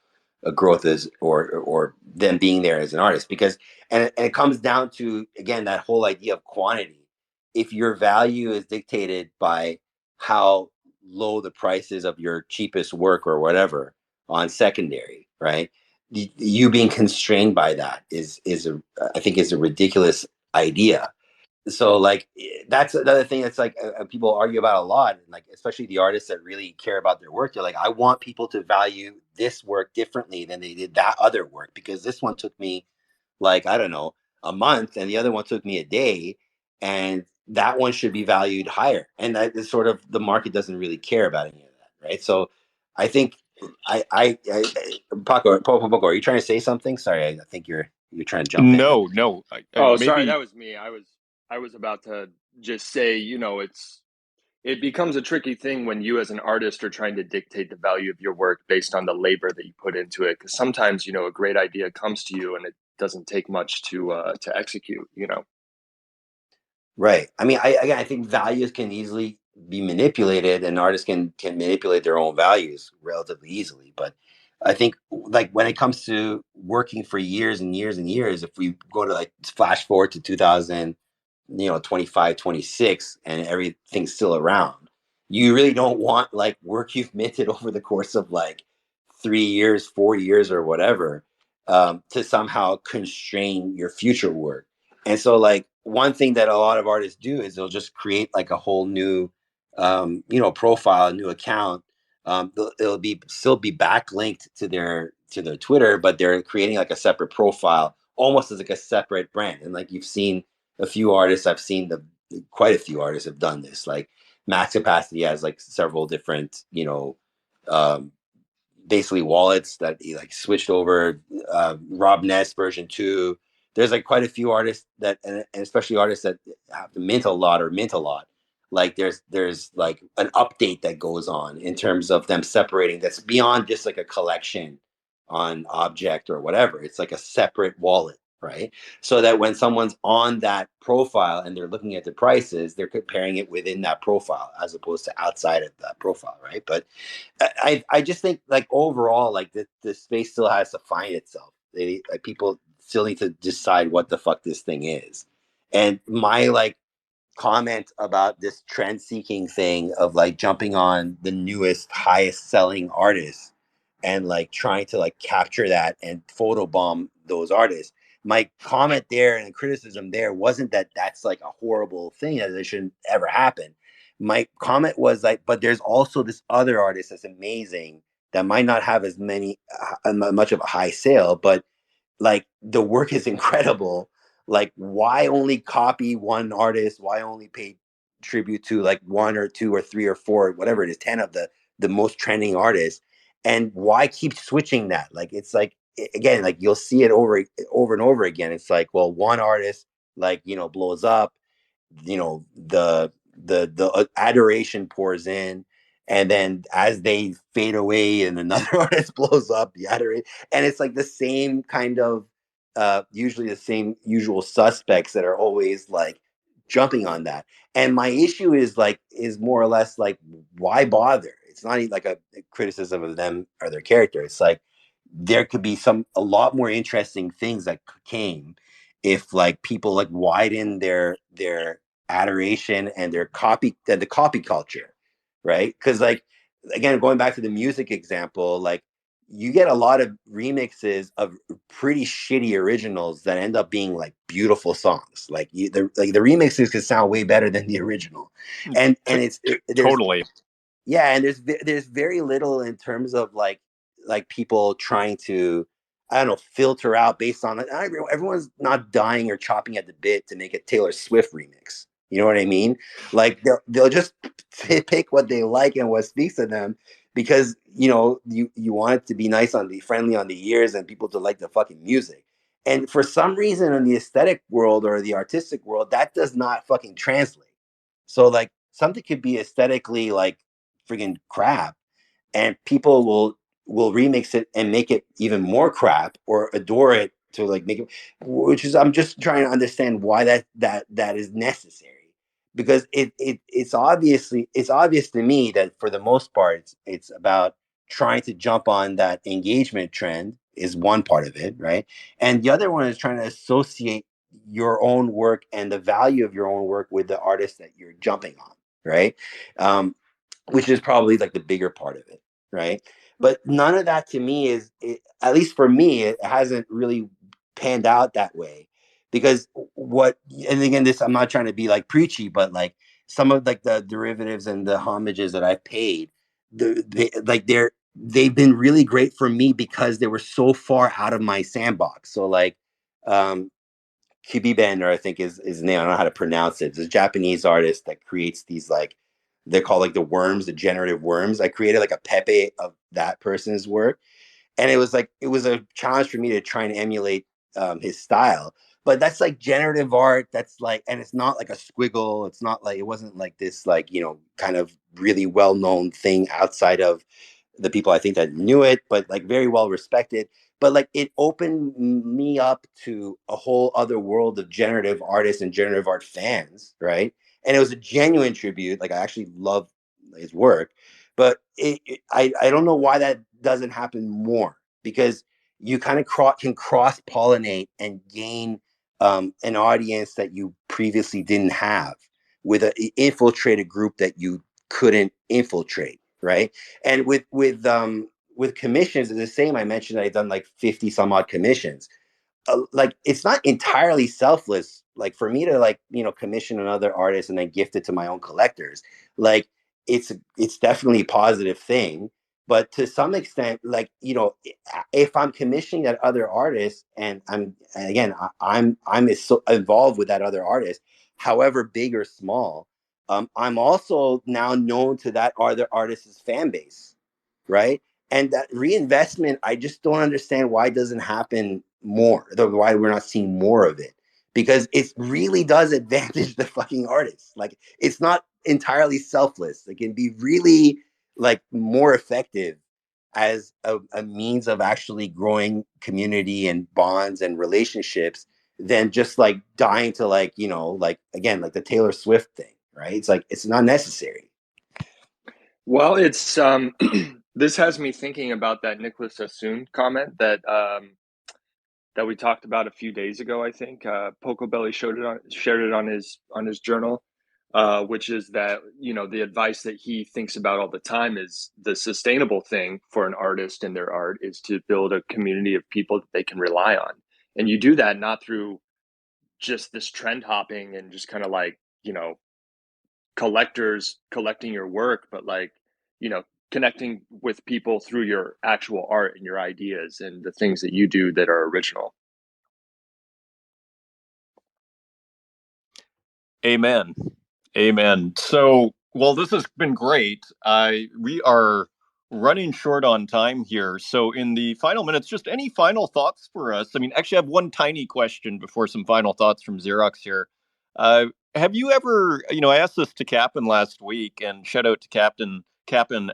growth as or them being there as an artist. Because and it comes down to, again, that whole idea of quantity. If your value is dictated by how low the price is of your cheapest work or whatever on secondary, right? You being constrained by that I think is a ridiculous idea. So, like, that's another thing that's like people argue about a lot, and like especially the artists that really care about their work. They're like, I want people to value this work differently than they did that other work, because this one took me, like, I don't know, a month, and the other one took me a day, and that one should be valued higher. And that is sort of, the market doesn't really care about any of that, right? So I think Poco, are you trying to say something? Sorry, I think you're trying to jump in. No. Oh, Maybe... sorry, that was me. I was about to just say, it becomes a tricky thing when you as an artist are trying to dictate the value of your work based on the labor that you put into it. Because sometimes, a great idea comes to you and it doesn't take much to execute. Right. I mean, I think values can easily be manipulated, and artists can manipulate their own values relatively easily. But I think, like, when it comes to working for years and years and years, if we go to, like, flash forward to 2000, 25, 26, and everything's still around, you really don't want, like, work you've minted over the course of, like, 3 years, 4 years, or whatever, to somehow constrain your future work. And so, like, one thing that a lot of artists do is they'll just create, like, a whole new, profile, a new account. It'll still be backlinked to their Twitter, but they're creating, like, a separate profile, almost as like a separate brand. And, like, you've seen a few artists, I've seen quite a few artists have done this. Like, Max Capacity has, like, several different, um, basically wallets that he, like, switched over. Rob Ness version 2. There's, like, quite a few artists that, and especially artists that have to mint a lot. Like, there's like an update that goes on in terms of them separating. That's beyond just like a collection on object or whatever. It's like a separate wallet right? So that when someone's on that profile and they're looking at the prices, they're comparing it within that profile as opposed to outside of that profile, right? But I just think like overall, like the space still has to find itself. Like, people still need to decide what the fuck this thing is. And my like comment about this trend seeking thing of like jumping on the newest, highest selling artists and like trying to like capture that and photobomb those artists. My comment there and criticism there wasn't that that's like a horrible thing that it shouldn't ever happen. My comment was like, but there's also this other artist that's amazing that might not have as many, much of a high sale, but like the work is incredible. Like, why only copy one artist? Why only pay tribute to like one or two or three or four, whatever it is, 10 of the most trending artists? And why keep switching that? Like, it's like, again, like you'll see it over and over again. It's like, well, one artist like, blows up, the adoration pours in, and then as they fade away and another artist blows up, the adoration, and it's like the same kind of usually the same usual suspects that are always like jumping on that. And my issue is more or less like, why bother? It's not like a criticism of them or their character. It's like there could be a lot more interesting things that came if like people like widen their adoration and their the copy culture, right? Because like, again, going back to the music example, like you get a lot of remixes of pretty shitty originals that end up being like beautiful songs. Like the remixes could sound way better than the original, and there's Totally. yeah, and there's very little in terms of like people trying to, I don't know, filter out based on like, everyone's not dying or chopping at the bit to make a Taylor Swift remix. You know what I mean? Like they'll just pick what they like and what speaks to them, because you want it to be nice friendly on the ears and people to like the fucking music. And for some reason in the aesthetic world or the artistic world, that does not fucking translate. So like something could be aesthetically like friggin' crap, and people will remix it and make it even more crap or adore it to like make it, which is, I'm just trying to understand why that is necessary, because it's obvious to me that for the most part it's about trying to jump on that engagement trend is one part of it, right? And the other one is trying to associate your own work and the value of your own work with the artist that you're jumping on, right? Which is probably like the bigger part of it, right? But none of that to me at least for me, it hasn't really panned out that way, because and again, this, I'm not trying to be like preachy, but like some of like the derivatives and the homages that I've paid, they've been really great for me because they were so far out of my sandbox. So like, Bender, I think is his name. I don't know how to pronounce it. It's a Japanese artist that creates these like, they're called like the worms, the generative worms. I created like a Pepe of that person's work, and it was a challenge for me to try and emulate his style. But that's like generative art. That's like, and it's not like a squiggle. It's not like, it wasn't like this like kind of really well known thing outside of the people I think that knew it, but like very well respected. But like it opened me up to a whole other world of generative artists and generative art fans, right? And it was a genuine tribute. Like I actually love his work, but I don't know why that doesn't happen more, because you kind of can cross pollinate and gain an audience that you previously didn't have with an infiltrated group that you couldn't infiltrate, right? And with commissions, it's the same. I mentioned I've done like 50 some odd commissions. Like it's not entirely selfless. Like for me to like commission another artist and then gift it to my own collectors, like it's definitely a positive thing. But to some extent, like if I'm commissioning that other artist, and I'm so involved with that other artist, however big or small, I'm also now known to that other artist's fan base, right? And that reinvestment, I just don't understand why it doesn't happen more, why we're not seeing more of it. Because it really does advantage the fucking artists. Like it's not entirely selfless. It can be really like more effective as a means of actually growing community and bonds and relationships than just like dying to like, you know, like again, like the Taylor Swift thing, right? It's like it's not necessary. Well, it's this has me thinking about that Nicholas Sassoon comment that we talked about a few days ago. I think Poco Belly shared it on his journal, which is that, you know, the advice that he thinks about all the time is the sustainable thing for an artist and their art is to build a community of people that they can rely on, and you do that not through just this trend hopping and just kind of like, you know, collectors collecting your work, but like, you know, connecting with people through your actual art and your ideas and the things that you do that are original. Amen. Amen. So, well, this has been great. We are running short on time here. So, in the final minutes, just any final thoughts for us? I mean, actually, I have one tiny question before some final thoughts from Xerox here. Uh, have you ever, you know, I asked this to Captain last week, and shout out to Captain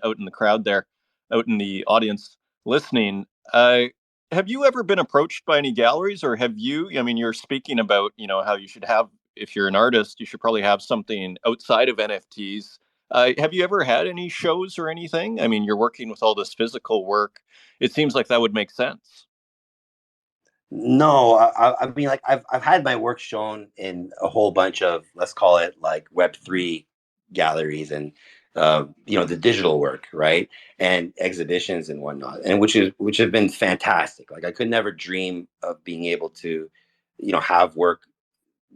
out in the crowd there, out in the audience listening. Have you ever been approached by any galleries, or have you? I mean, you're speaking about, you know, how you should have, if you're an artist, you should probably have something outside of NFTs. Have you ever had any shows or anything? I mean, you're working with all this physical work. It seems like that would make sense. No, I mean, like I've had my work shown in a whole bunch of, let's call it like Web3 galleries and you know, the digital work, right, and exhibitions and whatnot, and which have been fantastic. Like I could never dream of being able to, you know, have work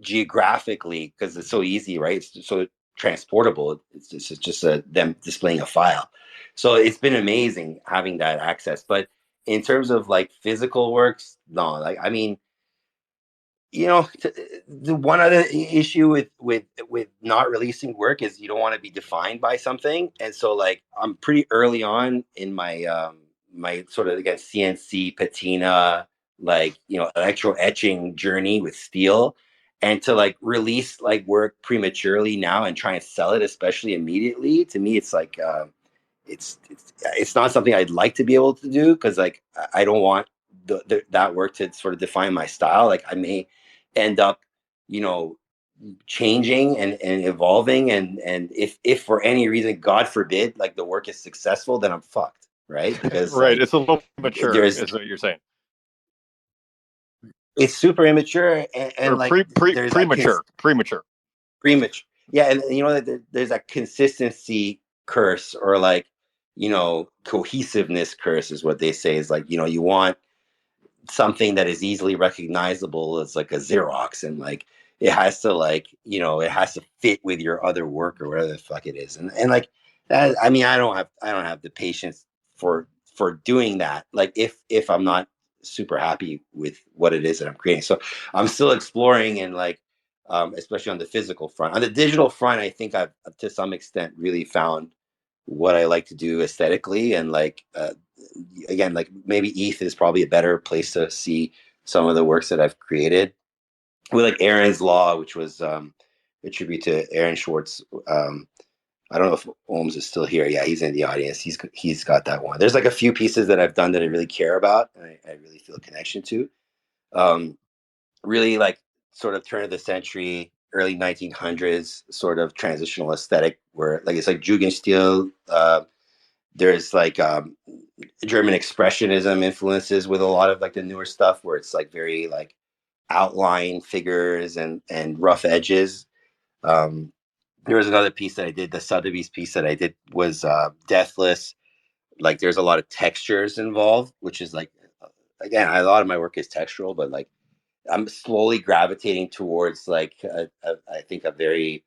geographically because it's so easy, right? It's so transportable. It's just them displaying a file. So it's been amazing having that access. But in terms of like physical works, no. Like I mean, you know, the one other issue with not releasing work is you don't want to be defined by something. And so like I'm pretty early on in my my sort of, again, CNC patina, like, you know, electro etching journey with steel, and to like release like work prematurely now and try and sell it, especially immediately, to me it's like it's not something I'd like to be able to do, because like I don't want that work to sort of define my style. Like I may end up, you know, changing and evolving, and if for any reason, God forbid, like the work is successful, then I'm fucked, right? Because Right. like It's a little mature, there's is what you're saying, it's super immature, or and like there's that premature. premature. Yeah, and you know that there's that consistency curse, or like, you know, cohesiveness curse is what they say. Is like, you know, you want something that is easily recognizable as like a Xerox, and like it has to, like, you know, it has to fit with your other work or whatever the fuck it is, and like that. I mean, I don't have the patience for doing that. Like if I'm not super happy with what it is that I'm creating, so I'm still exploring, and like especially on the physical front. On the digital front, I think I've to some extent really found what I like to do aesthetically, and like again, like maybe ETH is probably a better place to see some of the works that I've created. With like Aaron's Law, which was a tribute to Aaron Schwartz. I don't know if Ohms is still here. Yeah, he's in the audience. He's got that one. There's like a few pieces that I've done that I really care about, and I really feel a connection to. Um, Really like sort of turn of the century, early 1900s sort of transitional aesthetic, where like it's like Jugendstil. There's like German expressionism influences with a lot of like the newer stuff, where it's like very like outline figures and rough edges. Um, there was another piece that I did, the Sotheby's piece that I did was Deathless. Like there's a lot of textures involved, which is like, again, a lot of my work is textural, but like I'm slowly gravitating towards like I think a very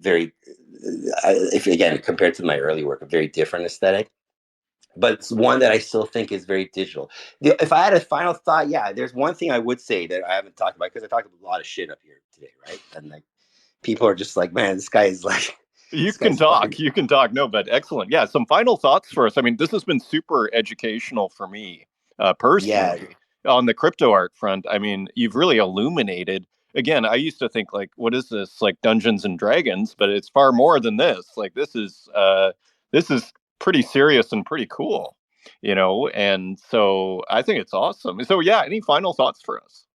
if again compared to my early work, a very different aesthetic, but it's one that I still think is very digital. If I had a final thought, yeah, there's one thing I would say that I haven't talked about, because I talked a lot of shit up here today, right? And like people are just like, man, this guy is like, You this can guy's talk. fucking, You can talk. No, but excellent. Yeah, some final thoughts for us. I mean, this has been super educational for me yeah. personally on the crypto art front. I mean, you've really illuminated. Again, I used to think like, what is this, like Dungeons and Dragons? But it's far more than this. Like this is pretty serious and pretty cool. And so I think it's awesome. So yeah, any final thoughts for us?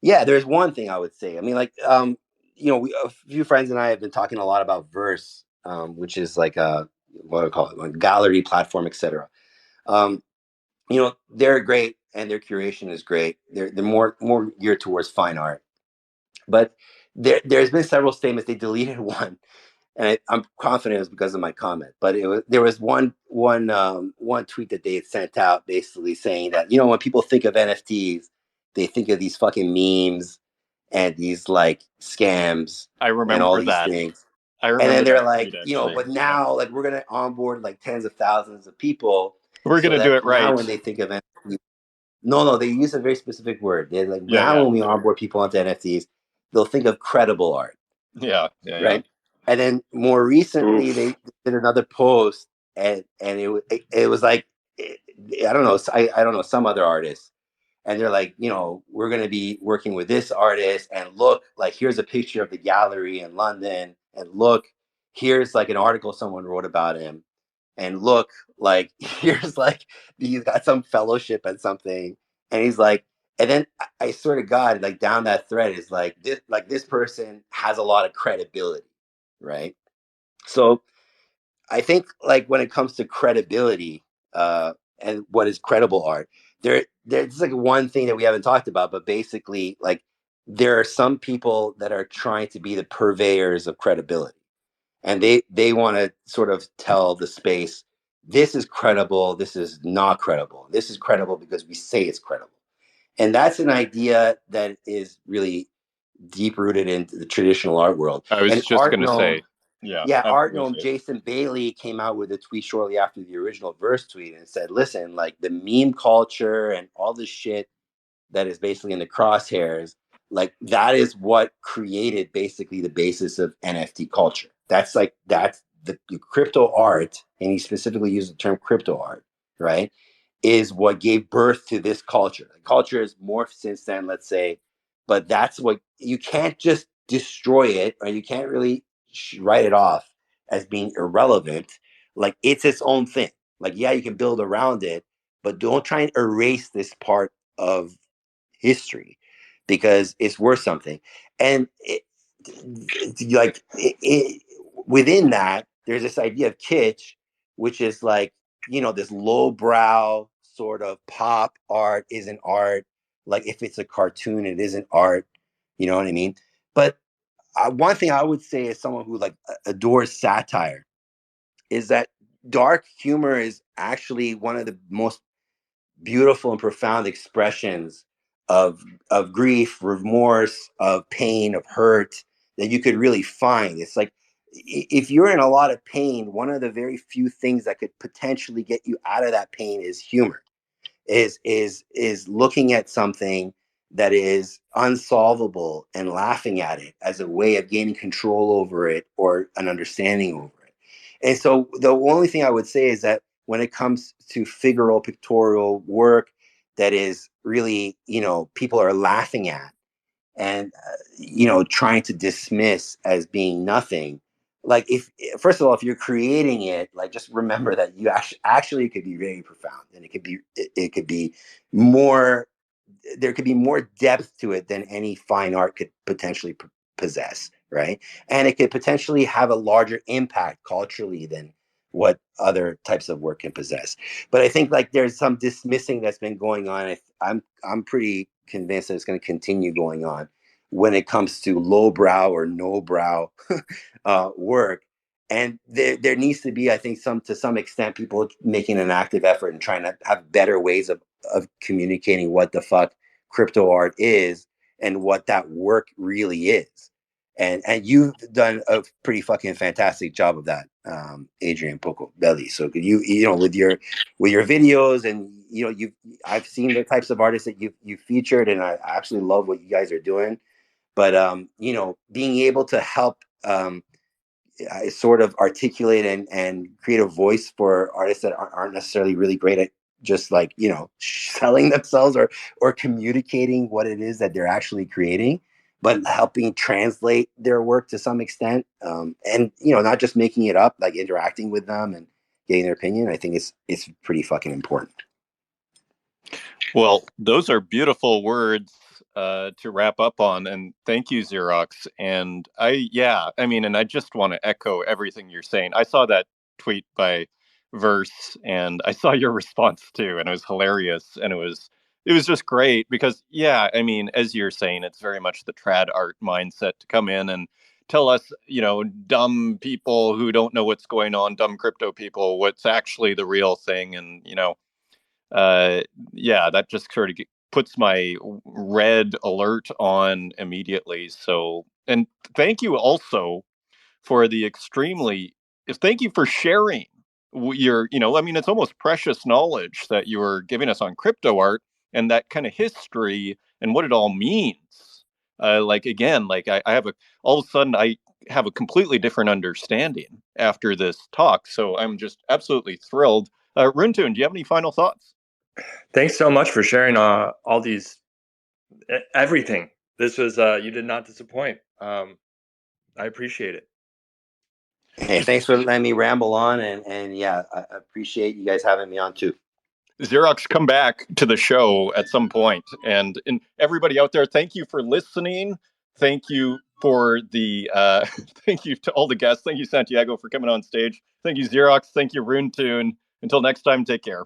Yeah, there's one thing I would say. I mean, like, a few friends and I have been talking a lot about Verse, which is like what do I call it, like gallery platform, etc. Um, they're great and their curation is great. They're more geared towards fine art, but there's been several statements. They deleted one, and I'm confident it was because of my comment. But there was one tweet that they had sent out basically saying that when people think of NFTs, they think of these fucking memes and these like scams I and all remember these that. things. I And remember then they're that like, tweet actually. but now like we're gonna onboard like tens of thousands of people, We're so gonna do that it now right. when they think of NFTs, no, they use a very specific word. They're like, Yeah. when we onboard people onto NFTs, they'll think of credible art. Yeah. Right. And then more recently, Oof. they did another post, and it was like, I don't know, I don't know, some other artist, and they're like, we're going to be working with this artist, and look, like here's a picture of the gallery in London, and look, here's like an article someone wrote about him, and look, like here's like he's got some fellowship at something, and he's like, and then I swear to God, like down that thread is like this person has a lot of credibility, right? So I think like when it comes to credibility, and what is credible art, there's like one thing that we haven't talked about, but basically like there are some people that are trying to be the purveyors of credibility, and they want to sort of tell the space, this is credible, this is not credible, this is credible because we say it's credible. And that's an idea that is really deep rooted in the traditional art world. I was And just gonna say, yeah, Art gnome absolutely. Jason Bailey came out with a tweet shortly after the original Verse tweet and said, listen, like the meme culture and all this shit that is basically in the crosshairs, like that is what created basically the basis of NFT culture. That's the crypto art, and he specifically used the term crypto art, right? Is what gave birth to this culture. The culture has morphed since then, let's say, but that's what you can't just destroy it, or you can't really write it off as being irrelevant. Like it's its own thing. Like, yeah, you can build around it, but don't try and erase this part of history because it's worth something. And within that, there's this idea of kitsch, which is like, this lowbrow sort of pop art isn't art. Like if it's a cartoon, it isn't art. You know what I mean? But one thing I would say as someone who like adores satire is that dark humor is actually one of the most beautiful and profound expressions of grief, remorse, of pain, of hurt that you could really find. It's like if you're in a lot of pain, one of the very few things that could potentially get you out of that pain is humor. Is looking at something that is unsolvable and laughing at it as a way of gaining control over it or an understanding over it. And so the only thing I would say is that when it comes to figural pictorial work that is really, people are laughing at and, trying to dismiss as being nothing. Like if, first of all, if you're creating it, like just remember that you actually it could be very profound, and it could be more, there could be more depth to it than any fine art could potentially possess, right? And it could potentially have a larger impact culturally than what other types of work can possess. But I think like there's some dismissing that's been going on. I'm pretty convinced that it's going to continue going on when it comes to lowbrow or no brow work. And there needs to be, I think, to some extent, people making an active effort and trying to have better ways of communicating what the fuck crypto art is and what that work really is. And you've done a pretty fucking fantastic job of that, Adrian Pocobelli. So could you with your videos, and I've seen the types of artists that you featured, and I absolutely love what you guys are doing. But being able to help sort of articulate and create a voice for artists that aren't necessarily really great at just like selling themselves or communicating what it is that they're actually creating, but helping translate their work to some extent, and not just making it up, like interacting with them and getting their opinion. I think it's pretty fucking important. Well, those are beautiful words to wrap up on, and thank you, Xerox. And I mean, and I just want to echo everything you're saying. I saw that tweet by Verse, and I saw your response too, and it was hilarious, and it was just great because, yeah, I mean, as you're saying, it's very much the trad art mindset to come in and tell us, dumb people who don't know what's going on, dumb crypto people, what's actually the real thing, and uh, yeah, that just sort of puts my red alert on immediately. So, and thank you also for the thank you for sharing I mean, it's almost precious knowledge that you're giving us on crypto art and that kind of history and what it all means. Like, again, like I have all of a sudden I have a completely different understanding after this talk. So I'm just absolutely thrilled. Runtune, do you have any final thoughts? Thanks so much for sharing all these everything. This was you did not disappoint. I appreciate it. Hey, thanks for letting me ramble on, and yeah, I appreciate you guys having me on too. Xerox, come back to the show at some point. And everybody out there, thank you for listening. Thank you for the thank you to all the guests. Thank you, Santiago, for coming on stage. Thank you, Xerox. Thank you, Runtune. Until next time, take care.